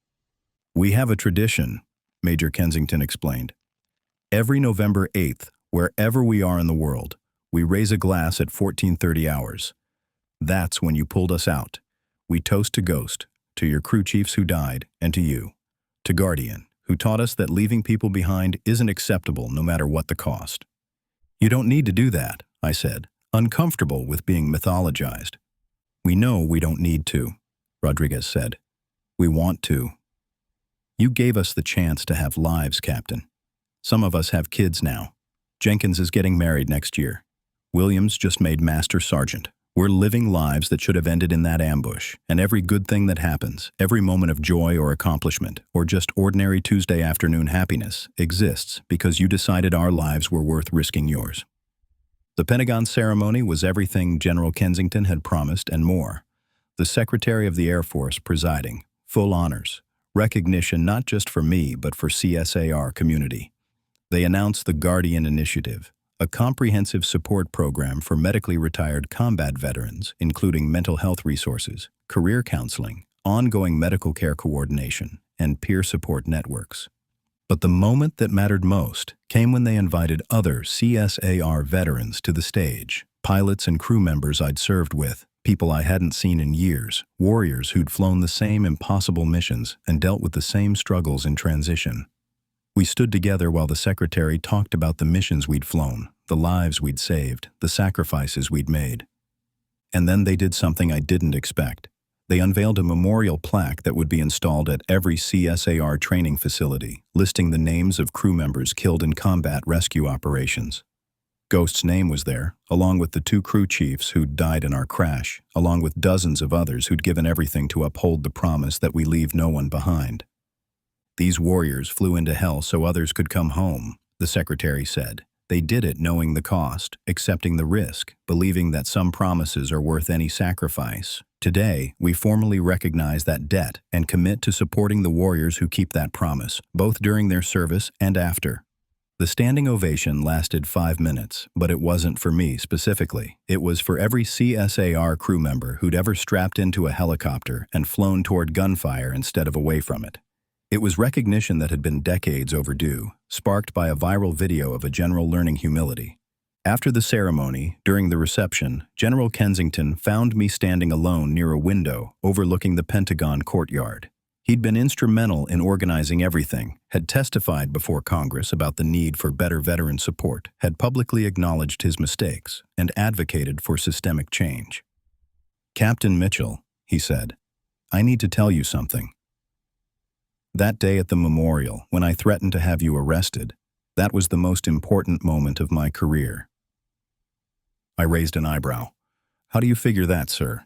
"We have a tradition," Major Kensington explained. "Every November 8th, wherever we are in the world, we raise a glass at 1430 hours. That's when you pulled us out. We toast to Ghost, to your crew chiefs who died, and to you, to Guardian, who taught us that leaving people behind isn't acceptable no matter what the cost." "You don't need to do that," I said, uncomfortable with being mythologized. "We know we don't need to," Rodriguez said. "We want to. You gave us the chance to have lives, Captain. Some of us have kids now. Jenkins is getting married next year. Williams just made Master Sergeant. We're living lives that should have ended in that ambush, and every good thing that happens, every moment of joy or accomplishment, or just ordinary Tuesday afternoon happiness, exists because you decided our lives were worth risking yours." The Pentagon ceremony was everything General Kensington had promised and more. The Secretary of the Air Force presiding, full honors, recognition not just for me but for CSAR community. They announced the Guardian Initiative, a comprehensive support program for medically retired combat veterans, including mental health resources, career counseling, ongoing medical care coordination, and peer support networks. But the moment that mattered most came when they invited other CSAR veterans to the stage, pilots and crew members I'd served with, people I hadn't seen in years, warriors who'd flown the same impossible missions and dealt with the same struggles in transition. We stood together while the Secretary talked about the missions we'd flown, the lives we'd saved, the sacrifices we'd made. And then they did something I didn't expect. They unveiled a memorial plaque that would be installed at every CSAR training facility, listing the names of crew members killed in combat rescue operations. Ghost's name was there, along with the 2 crew chiefs who'd died in our crash, along with dozens of others who'd given everything to uphold the promise that we leave no one behind. "These warriors flew into hell so others could come home," the Secretary said. "They did it knowing the cost, accepting the risk, believing that some promises are worth any sacrifice. Today, we formally recognize that debt and commit to supporting the warriors who keep that promise, both during their service and after." The standing ovation lasted 5 minutes, but it wasn't for me specifically. It was for every CSAR crew member who'd ever strapped into a helicopter and flown toward gunfire instead of away from it. It was recognition that had been decades overdue, sparked by a viral video of a general learning humility. After the ceremony, during the reception, General Kensington found me standing alone near a window overlooking the Pentagon courtyard. He'd been instrumental in organizing everything, had testified before Congress about the need for better veteran support, had publicly acknowledged his mistakes, and advocated for systemic change. "Captain Mitchell," he said, "I need to tell you something. That day at the memorial, when I threatened to have you arrested, that was the most important moment of my career." I raised an eyebrow. "How do you figure that, sir?"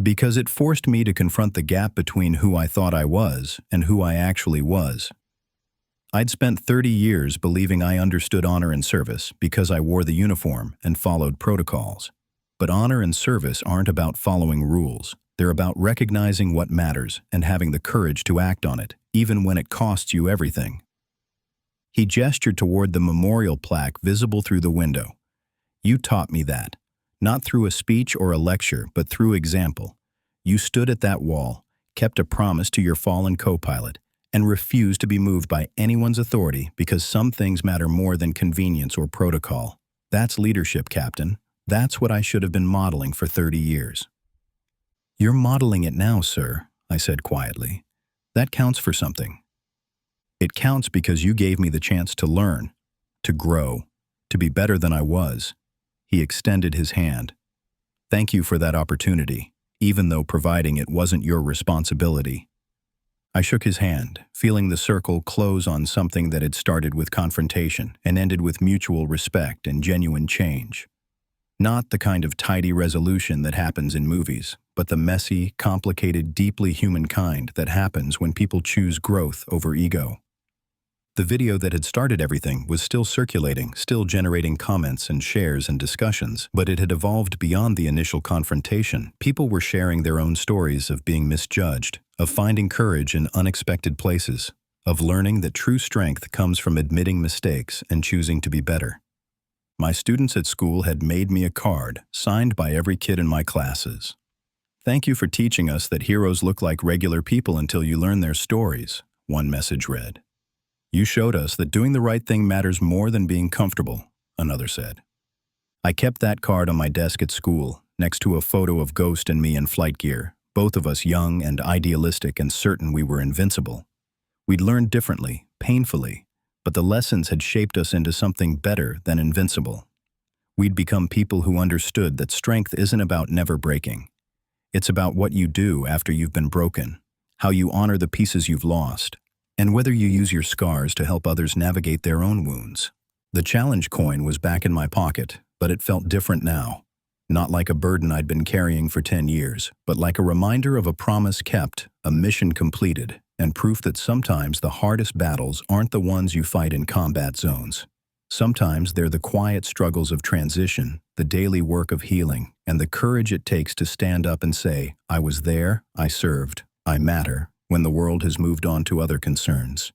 "Because it forced me to confront the gap between who I thought I was and who I actually was. I'd spent 30 years believing I understood honor and service because I wore the uniform and followed protocols. But honor and service aren't about following rules. They're about recognizing what matters and having the courage to act on it, even when it costs you everything." He gestured toward the memorial plaque visible through the window. "You taught me that, not through a speech or a lecture, but through example. You stood at that wall, kept a promise to your fallen co-pilot, and refused to be moved by anyone's authority because some things matter more than convenience or protocol. That's leadership, Captain. That's what I should have been modeling for 30 years. "You're modeling it now, sir," I said quietly. "That counts for something. It counts because you gave me the chance to learn, to grow, to be better than I was." He extended his hand. "Thank you for that opportunity, even though providing it wasn't your responsibility." I shook his hand, feeling the circle close on something that had started with confrontation and ended with mutual respect and genuine change. Not the kind of tidy resolution that happens in movies, but the messy, complicated, deeply human kind that happens when people choose growth over ego. The video that had started everything was still circulating, still generating comments and shares and discussions, but it had evolved beyond the initial confrontation. People were sharing their own stories of being misjudged, of finding courage in unexpected places, of learning that true strength comes from admitting mistakes and choosing to be better. My students at school had made me a card, signed by every kid in my classes. "Thank you for teaching us that heroes look like regular people until you learn their stories," one message read. "You showed us that doing the right thing matters more than being comfortable," another said. I kept that card on my desk at school, next to a photo of Ghost and me in flight gear, both of us young and idealistic and certain we were invincible. We'd learned differently, painfully, but the lessons had shaped us into something better than invincible. We'd become people who understood that strength isn't about never breaking. It's about what you do after you've been broken, how you honor the pieces you've lost, and whether you use your scars to help others navigate their own wounds. The challenge coin was back in my pocket, but it felt different now. Not like a burden I'd been carrying for 10 years, but like a reminder of a promise kept, a mission completed, and proof that sometimes the hardest battles aren't the ones you fight in combat zones. Sometimes they're the quiet struggles of transition, the daily work of healing, and the courage it takes to stand up and say, "I was there, I served, I matter," when the world has moved on to other concerns.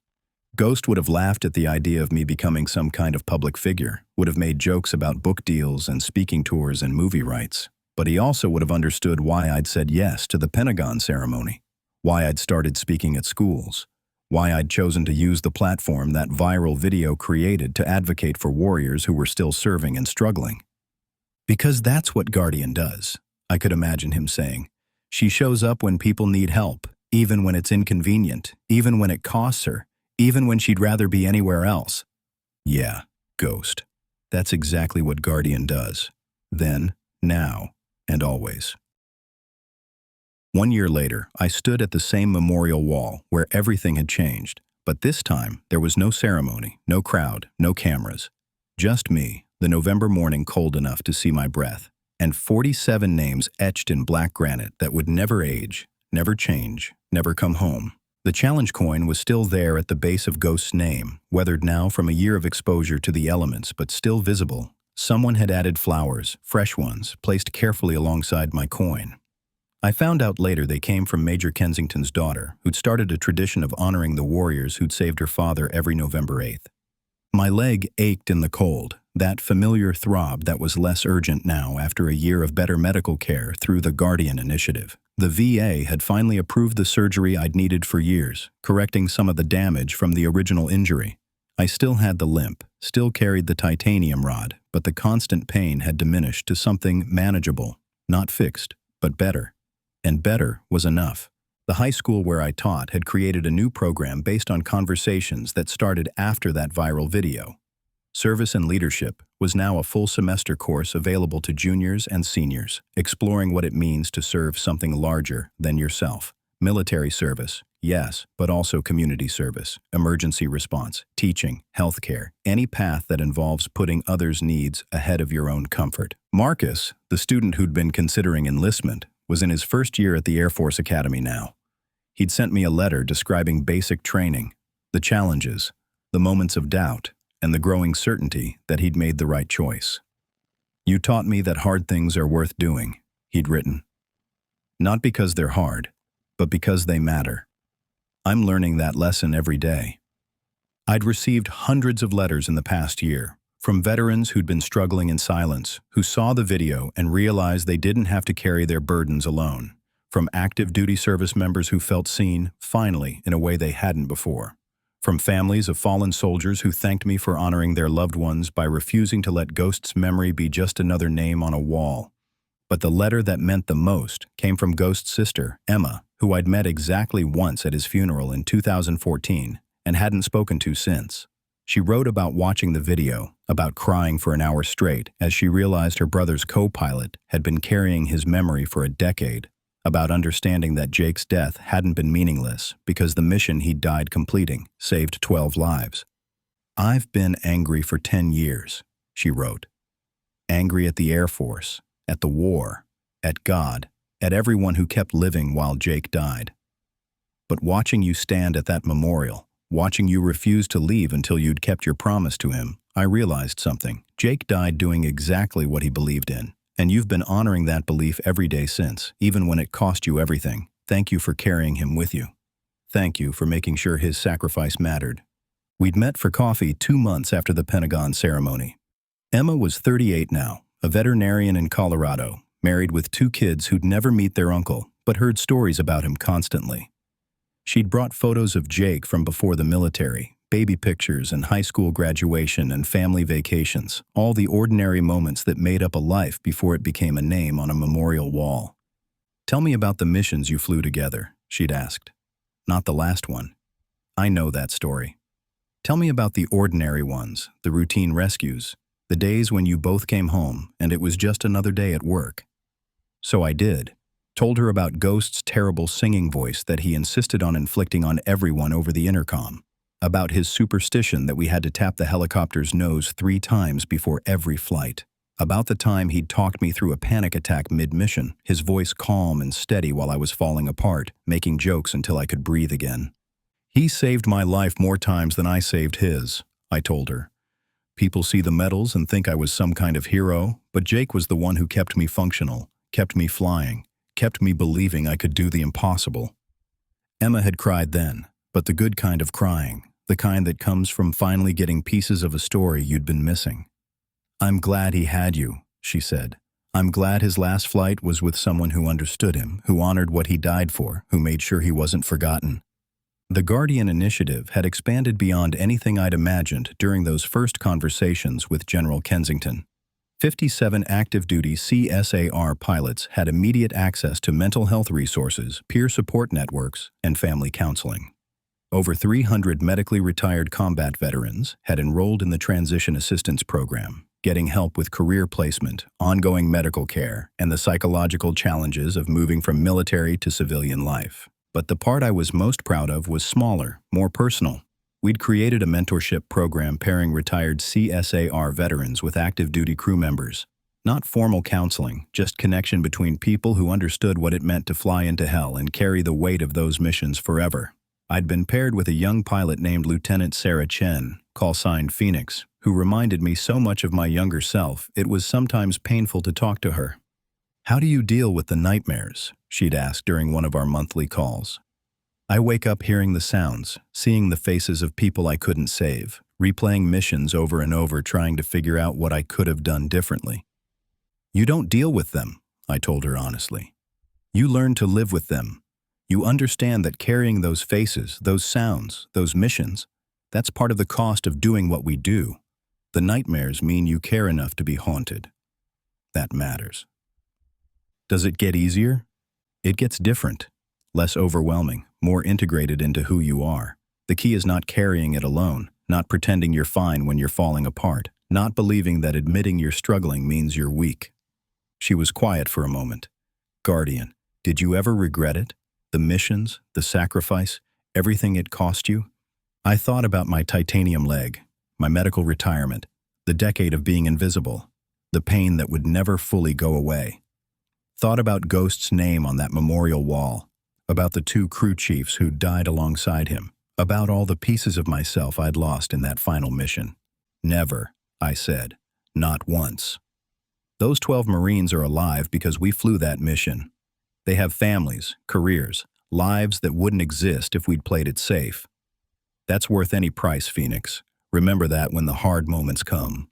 Ghost would have laughed at the idea of me becoming some kind of public figure, would have made jokes about book deals and speaking tours and movie rights, but he also would have understood why I'd said yes to the Pentagon ceremony, why I'd started speaking at schools, why I'd chosen to use the platform that viral video created to advocate for warriors who were still serving and struggling. "Because that's what Guardian does," I could imagine him saying. "She shows up when people need help, even when it's inconvenient, even when it costs her, even when she'd rather be anywhere else." Yeah, Ghost. That's exactly what Guardian does. Then, now, and always. 1 year later, I stood at the same memorial wall where everything had changed, but this time there was no ceremony, no crowd, no cameras. Just me, the November morning cold enough to see my breath, and 47 names etched in black granite that would never age, never change, never come home. The challenge coin was still there at the base of Ghost's name, weathered now from a year of exposure to the elements but still visible. Someone had added flowers, fresh ones, placed carefully alongside my coin. I found out later they came from Major Kensington's daughter, who'd started a tradition of honoring the warriors who'd saved her father every November 8th. My leg ached in the cold, that familiar throb that was less urgent now after a year of better medical care through the Guardian Initiative. The VA had finally approved the surgery I'd needed for years, correcting some of the damage from the original injury. I still had the limp, still carried the titanium rod, but the constant pain had diminished to something manageable, not fixed, but better. And better was enough. The high school where I taught had created a new program based on conversations that started after that viral video. Service and Leadership was now a full semester course available to juniors and seniors, exploring what it means to serve something larger than yourself. Military service, yes, but also community service, emergency response, teaching, healthcare, any path that involves putting others' needs ahead of your own comfort. Marcus, the student who'd been considering enlistment, was in his first year at the Air Force Academy now. He'd sent me a letter describing basic training, the challenges, the moments of doubt, and the growing certainty that he'd made the right choice. "You taught me that hard things are worth doing," he'd written. "Not because they're hard, but because they matter. I'm learning that lesson every day." I'd received hundreds of letters in the past year, from veterans who'd been struggling in silence, who saw the video and realized they didn't have to carry their burdens alone, from active duty service members who felt seen, finally, in a way they hadn't before. From families of fallen soldiers who thanked me for honoring their loved ones by refusing to let Ghost's memory be just another name on a wall. But the letter that meant the most came from Ghost's sister, Emma, who I'd met exactly once at his funeral in 2014 and hadn't spoken to since. She wrote about watching the video, about crying for an hour straight as she realized her brother's co-pilot had been carrying his memory for a decade, about understanding that Jake's death hadn't been meaningless because the mission he'd died completing saved 12 lives. "I've been angry for 10 years, she wrote. Angry at the Air Force, at the war, at God, at everyone who kept living while Jake died. But watching you stand at that memorial, watching you refuse to leave until you'd kept your promise to him, I realized something. Jake died doing exactly what he believed in. And you've been honoring that belief every day since, even when it cost you everything. Thank you for carrying him with you. Thank you for making sure his sacrifice mattered." We'd met for coffee 2 months after the Pentagon ceremony. Emma was 38 now, a veterinarian in Colorado, married with 2 kids who'd never meet their uncle, but heard stories about him constantly. She'd brought photos of Jake from before the military, baby pictures and high school graduation and family vacations, all the ordinary moments that made up a life before it became a name on a memorial wall. "Tell me about the missions you flew together," she'd asked. "Not the last one." "I know that story." "Tell me about the ordinary ones, the routine rescues, the days when you both came home and it was just another day at work." So I did. Told her about Ghost's terrible singing voice that he insisted on inflicting on everyone over the intercom. About his superstition that we had to tap the helicopter's nose 3 times before every flight. About the time he'd talked me through a panic attack mid-mission, his voice calm and steady while I was falling apart, making jokes until I could breathe again. "He saved my life more times than I saved his," I told her. "People see the medals and think I was some kind of hero, but Jake was the one who kept me functional, kept me flying, kept me believing I could do the impossible." Emma had cried then, but the good kind of crying, the kind that comes from finally getting pieces of a story you'd been missing. "I'm glad he had you," she said. "I'm glad his last flight was with someone who understood him, who honored what he died for, who made sure he wasn't forgotten." The Guardian Initiative had expanded beyond anything I'd imagined during those first conversations with General Kensington. 57 active-duty CSAR pilots had immediate access to mental health resources, peer support networks, and family counseling. Over 300 medically retired combat veterans had enrolled in the Transition Assistance Program, getting help with career placement, ongoing medical care, and the psychological challenges of moving from military to civilian life. But the part I was most proud of was smaller, more personal. We'd created a mentorship program pairing retired CSAR veterans with active-duty crew members. Not formal counseling, just connection between people who understood what it meant to fly into hell and carry the weight of those missions forever. I'd been paired with a young pilot named Lieutenant Sarah Chen, call-signed Phoenix, who reminded me so much of my younger self it was sometimes painful to talk to her. "How do you deal with the nightmares?" she'd ask during one of our monthly calls. "I wake up hearing the sounds, seeing the faces of people I couldn't save, replaying missions over and over trying to figure out what I could have done differently." "You don't deal with them," I told her honestly. "You learn to live with them. You understand that carrying those faces, those sounds, those missions, that's part of the cost of doing what we do. The nightmares mean you care enough to be haunted. That matters." Does it get easier? It gets different. Less overwhelming, more integrated into who you are. The key is not carrying it alone, not pretending you're fine when you're falling apart, not believing that admitting you're struggling means you're weak. She was quiet for a moment. "Guardian, did you ever regret it? The missions, the sacrifice, everything it cost you?" I thought about my titanium leg, my medical retirement, the decade of being invisible, the pain that would never fully go away. Thought about Ghost's name on that memorial wall, about the 2 crew chiefs who died alongside him, about all the pieces of myself I'd lost in that final mission. "Never," I said, "not once." Those 12 Marines are alive because we flew that mission. They have families, careers, lives that wouldn't exist if we'd played it safe. That's worth any price, Phoenix. Remember that when the hard moments come.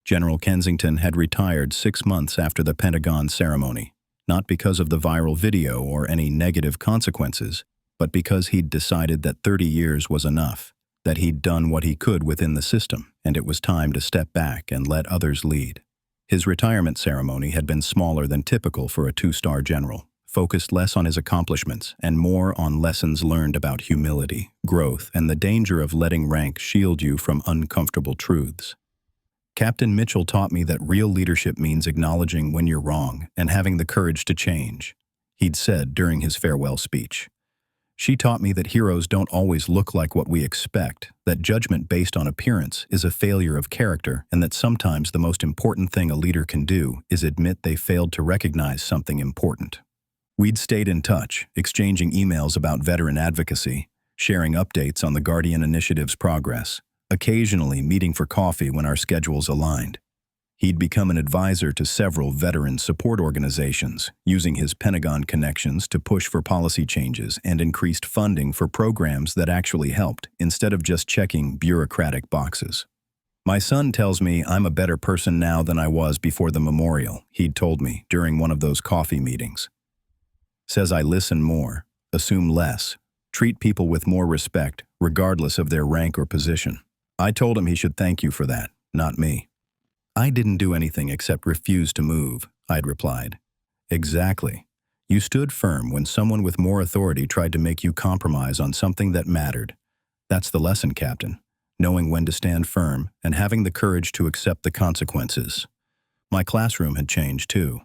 General Kensington had retired 6 months after the Pentagon ceremony, not because of the viral video or any negative consequences, but because he'd decided that 30 years was enough, that he'd done what he could within the system, and it was time to step back and let others lead. His retirement ceremony had been smaller than typical for a 2-star general, focused less on his accomplishments and more on lessons learned about humility, growth, and the danger of letting rank shield you from uncomfortable truths. Captain Mitchell taught me that real leadership means acknowledging when you're wrong and having the courage to change, he'd said during his farewell speech. She taught me that heroes don't always look like what we expect, that judgment based on appearance is a failure of character, and that sometimes the most important thing a leader can do is admit they failed to recognize something important. We'd stayed in touch, exchanging emails about veteran advocacy, sharing updates on the Guardian Initiative's progress, occasionally meeting for coffee when our schedules aligned. He'd become an advisor to several veteran support organizations, using his Pentagon connections to push for policy changes and increased funding for programs that actually helped, instead of just checking bureaucratic boxes. My son tells me I'm a better person now than I was before the memorial, he'd told me during one of those coffee meetings. Says I listen more, assume less, treat people with more respect, regardless of their rank or position. I told him he should thank you for that, not me. I didn't do anything except refuse to move, I'd replied. Exactly. You stood firm when someone with more authority tried to make you compromise on something that mattered. That's the lesson, Captain. Knowing when to stand firm and having the courage to accept the consequences. My classroom had changed too.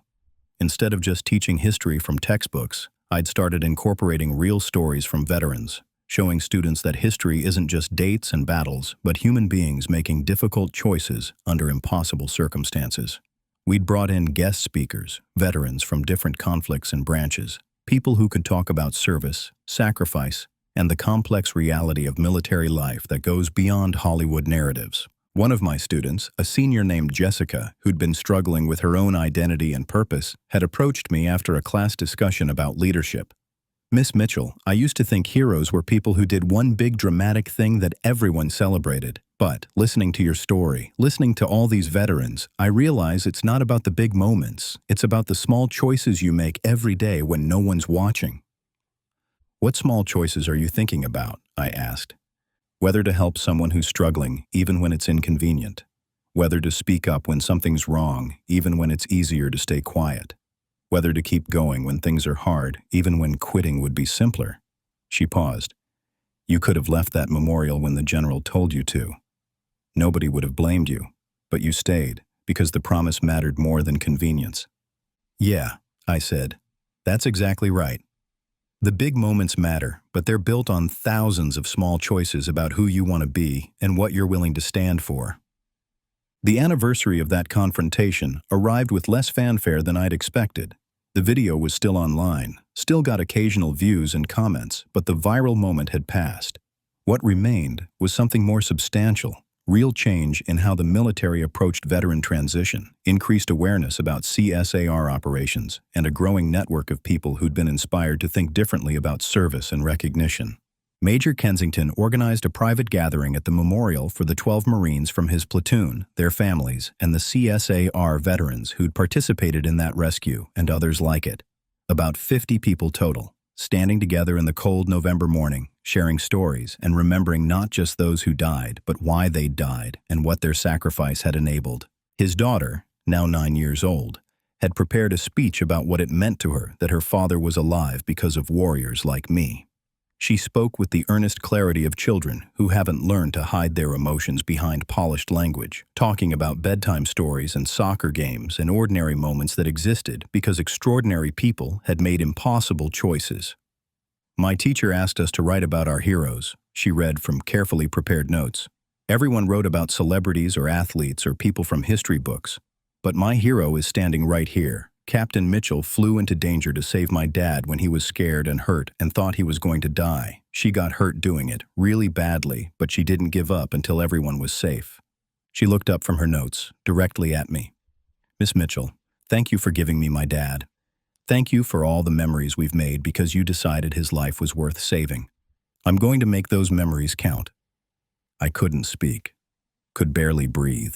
Instead of just teaching history from textbooks, I'd started incorporating real stories from veterans, showing students that history isn't just dates and battles, but human beings making difficult choices under impossible circumstances. We'd brought in guest speakers, veterans from different conflicts and branches, people who could talk about service, sacrifice, and the complex reality of military life that goes beyond Hollywood narratives. One of my students, a senior named Jessica, who'd been struggling with her own identity and purpose, had approached me after a class discussion about leadership. Miss Mitchell, I used to think heroes were people who did one big dramatic thing that everyone celebrated. But, listening to your story, listening to all these veterans, I realize it's not about the big moments. It's about the small choices you make every day when no one's watching. What small choices are you thinking about? I asked. Whether to help someone who's struggling, even when it's inconvenient. Whether to speak up when something's wrong, even when it's easier to stay quiet. Whether to keep going when things are hard, even when quitting would be simpler. She paused. You could have left that memorial when the general told you to. Nobody would have blamed you, but you stayed, because the promise mattered more than convenience. Yeah, I said. That's exactly right. The big moments matter, but they're built on thousands of small choices about who you want to be and what you're willing to stand for. The anniversary of that confrontation arrived with less fanfare than I'd expected. The video was still online, still got occasional views and comments, but the viral moment had passed. What remained was something more substantial. Real change in how the military approached veteran transition, increased awareness about CSAR operations, and a growing network of people who'd been inspired to think differently about service and recognition. Major Kensington organized a private gathering at the memorial for the 12 Marines from his platoon, their families, and the CSAR veterans who'd participated in that rescue and others like it. About 50 people total, standing together in the cold November morning, sharing stories and remembering not just those who died, but why they died and what their sacrifice had enabled. His daughter, now 9 years old, had prepared a speech about what it meant to her that her father was alive because of warriors like me. She spoke with the earnest clarity of children who haven't learned to hide their emotions behind polished language, talking about bedtime stories and soccer games and ordinary moments that existed because extraordinary people had made impossible choices. My teacher asked us to write about our heroes, she read from carefully prepared notes. Everyone wrote about celebrities or athletes or people from history books. But my hero is standing right here. Captain Mitchell flew into danger to save my dad when he was scared and hurt and thought he was going to die. She got hurt doing it, really badly, but she didn't give up until everyone was safe. She looked up from her notes, directly at me. Miss Mitchell, thank you for giving me my dad. Thank you for all the memories we've made because you decided his life was worth saving. I'm going to make those memories count. I couldn't speak, could barely breathe.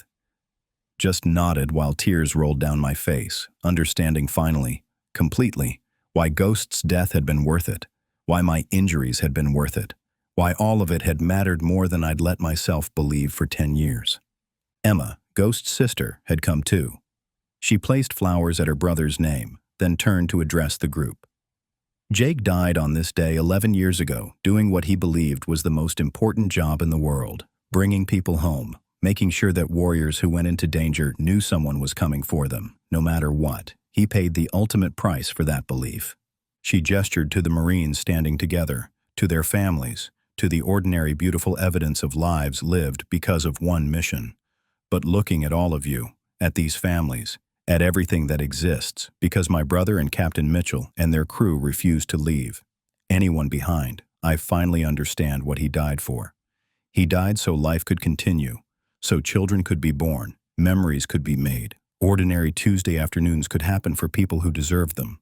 Just nodded while tears rolled down my face, understanding finally, completely, why Ghost's death had been worth it, why my injuries had been worth it, why all of it had mattered more than I'd let myself believe for 10 years. Emma, Ghost's sister, had come too. She placed flowers at her brother's name, then turned to address the group. Jake died on this day 11 years ago, doing what he believed was the most important job in the world, bringing people home, making sure that warriors who went into danger knew someone was coming for them, no matter what. He paid the ultimate price for that belief. She gestured to the Marines standing together, to their families, to the ordinary beautiful evidence of lives lived because of one mission. But looking at all of you, at these families, at everything that exists, because my brother and Captain Mitchell and their crew refused to leave anyone behind, I finally understand what he died for. He died so life could continue, so children could be born, memories could be made, ordinary Tuesday afternoons could happen for people who deserved them.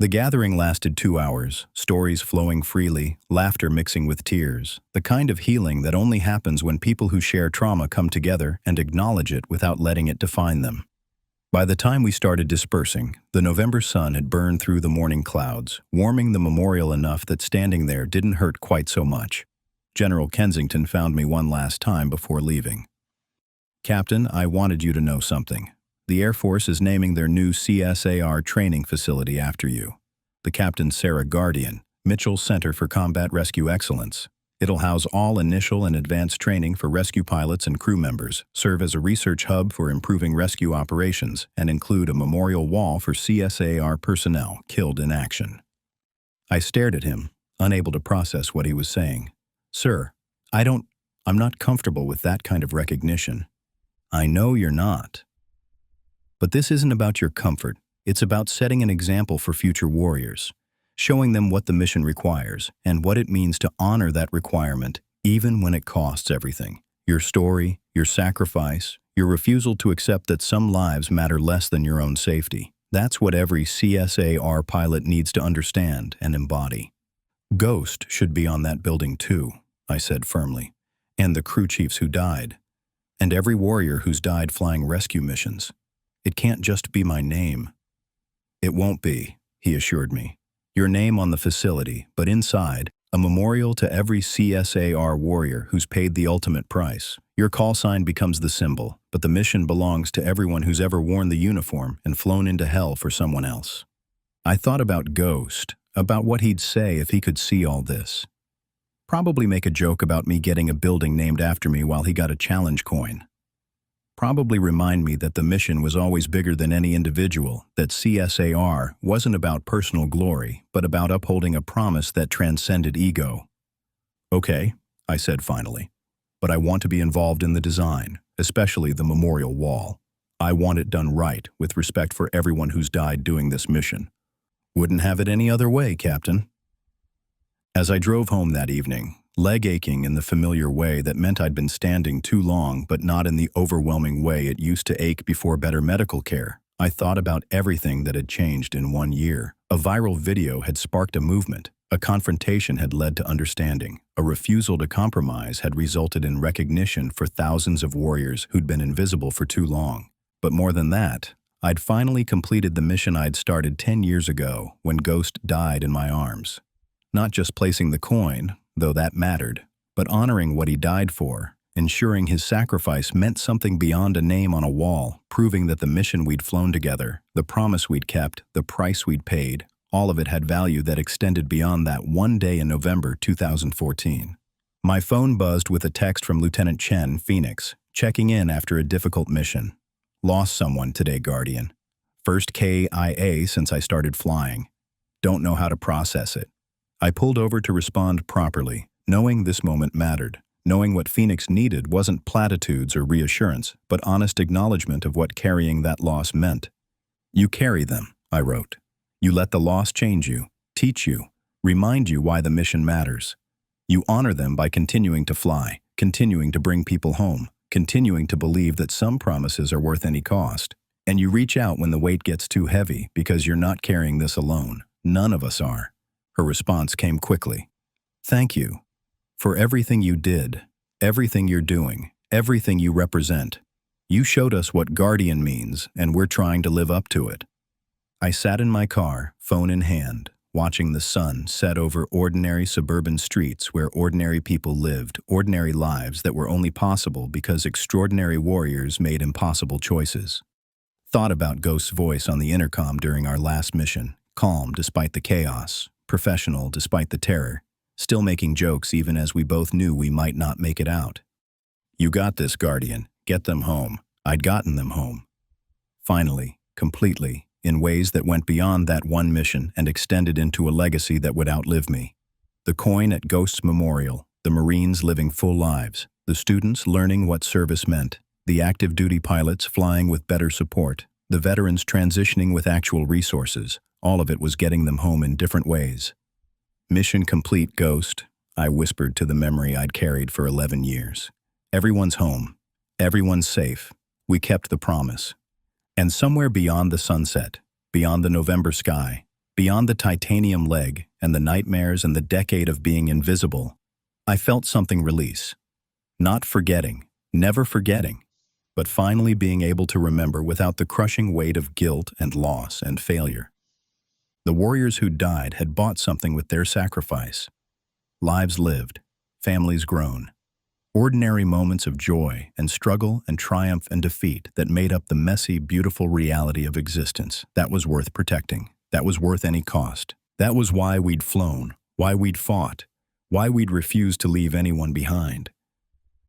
The gathering lasted 2 hours, stories flowing freely, laughter mixing with tears, the kind of healing that only happens when people who share trauma come together and acknowledge it without letting it define them. By the time we started dispersing, the November sun had burned through the morning clouds, warming the memorial enough that standing there didn't hurt quite so much. General Kensington found me one last time before leaving. "Captain, I wanted you to know something. The Air Force is naming their new CSAR training facility after you. The Captain Sarah Guardian, Mitchell Center for Combat Rescue Excellence. It'll house all initial and advanced training for rescue pilots and crew members, serve as a research hub for improving rescue operations, and include a memorial wall for CSAR personnel killed in action." I stared at him, unable to process what he was saying. "Sir, I'm not comfortable with that kind of recognition." "I know you're not. But this isn't about your comfort. It's about setting an example for future warriors, showing them what the mission requires and what it means to honor that requirement, even when it costs everything. Your story, your sacrifice, your refusal to accept that some lives matter less than your own safety. That's what every CSAR pilot needs to understand and embody." "Ghost should be on that building too," I said firmly, "and the crew chiefs who died, and every warrior who's died flying rescue missions. It can't just be my name." "It won't be," he assured me. "Your name on the facility, but inside, a memorial to every CSAR warrior who's paid the ultimate price. Your call sign becomes the symbol, but the mission belongs to everyone who's ever worn the uniform and flown into hell for someone else." I thought about Ghost, about what he'd say if he could see all this. Probably make a joke about me getting a building named after me while he got a challenge coin. Probably remind me that the mission was always bigger than any individual, that CSAR wasn't about personal glory, but about upholding a promise that transcended ego. "Okay," I said finally, "but I want to be involved in the design, especially the memorial wall. I want it done right, with respect for everyone who's died doing this mission." "Wouldn't have it any other way, Captain." As I drove home that evening, leg aching in the familiar way that meant I'd been standing too long, but not in the overwhelming way it used to ache before better medical care, I thought about everything that had changed in 1 year. A viral video had sparked a movement. A confrontation had led to understanding. A refusal to compromise had resulted in recognition for thousands of warriors who'd been invisible for too long. But more than that, I'd finally completed the mission I'd started 10 years ago when Ghost died in my arms. Not just placing the coin, though that mattered, but honoring what he died for, ensuring his sacrifice meant something beyond a name on a wall, proving that the mission we'd flown together, the promise we'd kept, the price we'd paid, all of it had value that extended beyond that one day in November 2014. My phone buzzed with a text from Lieutenant Chen, Phoenix, checking in after a difficult mission. "Lost someone today, Guardian. First KIA since I started flying. Don't know how to process it." I pulled over to respond properly, knowing this moment mattered, knowing what Phoenix needed wasn't platitudes or reassurance, but honest acknowledgement of what carrying that loss meant. "You carry them," I wrote. "You let the loss change you, teach you, remind you why the mission matters. You honor them by continuing to fly, continuing to bring people home, continuing to believe that some promises are worth any cost. And you reach out when the weight gets too heavy because you're not carrying this alone. None of us are." Her response came quickly. "Thank you for everything you did, everything you're doing, everything you represent. You showed us what Guardian means, and we're trying to live up to it." I sat in my car, phone in hand, watching the sun set over ordinary suburban streets where ordinary people lived ordinary lives that were only possible because extraordinary warriors made impossible choices. Thought about Ghost's voice on the intercom during our last mission, calm despite the chaos, professional despite the terror, still making jokes even as we both knew we might not make it out. "You got this, Guardian. Get them home." I'd gotten them home. Finally, completely, in ways that went beyond that one mission and extended into a legacy that would outlive me. The coin at Ghost's memorial, the Marines living full lives, the students learning what service meant, the active duty pilots flying with better support, the veterans transitioning with actual resources, all of it was getting them home in different ways. "Mission complete, Ghost," I whispered to the memory I'd carried for 11 years. "Everyone's home. Everyone's safe. We kept the promise." And somewhere beyond the sunset, beyond the November sky, Beyond the titanium leg and the nightmares and the decade of being invisible, I felt something release. Not forgetting, never forgetting, but finally being able to remember without the crushing weight of guilt and loss and failure. The warriors who died had bought something with their sacrifice. Lives lived, families grown, ordinary moments of joy and struggle and triumph and defeat that made up the messy, beautiful reality of existence that was worth protecting, that was worth any cost. That was why we'd flown, why we'd fought, why we'd refused to leave anyone behind.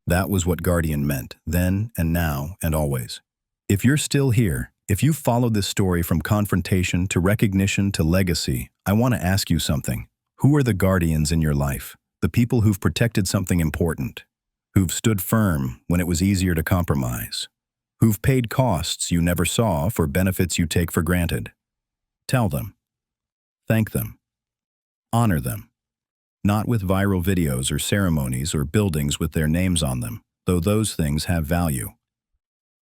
That was what Guardian meant, then and now and always. If you're still here, if you've followed this story from confrontation to recognition to legacy, I want to ask you something. Who are the guardians in your life? The people who've protected something important, who've stood firm when it was easier to compromise, who've paid costs you never saw for benefits you take for granted. Tell them. Thank them. Honor them. Not with viral videos or ceremonies or buildings with their names on them, though those things have value.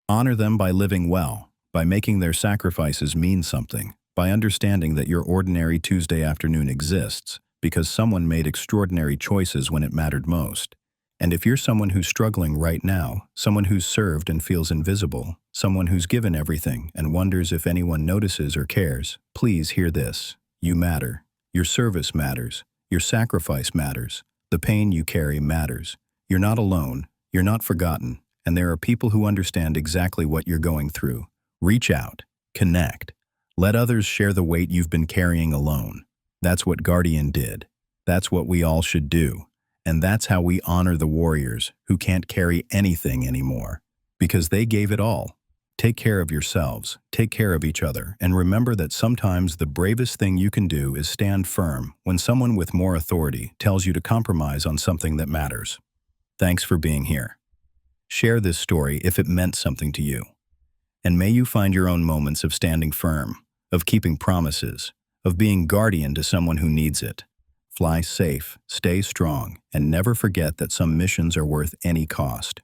Honor them by living well, by making their sacrifices mean something, by understanding that your ordinary Tuesday afternoon exists because someone made extraordinary choices when it mattered most. And if you're someone who's struggling right now, someone who's served and feels invisible, someone who's given everything and wonders if anyone notices or cares, please hear this. You matter. Your service matters. Your sacrifice matters. The pain you carry matters. You're not alone. You're not forgotten. And there are people who understand exactly what you're going through. Reach out. Connect. Let others share the weight you've been carrying alone. That's what Guardian did. That's what we all should do. And that's how we honor the warriors who can't carry anything anymore. Because they gave it all. Take care of yourselves, take care of each other, and remember that sometimes the bravest thing you can do is stand firm when someone with more authority tells you to compromise on something that matters. Thanks for being here. Share this story if it meant something to you. And may you find your own moments of standing firm, of keeping promises, of being guardian to someone who needs it. Fly safe, stay strong, and never forget that some missions are worth any cost.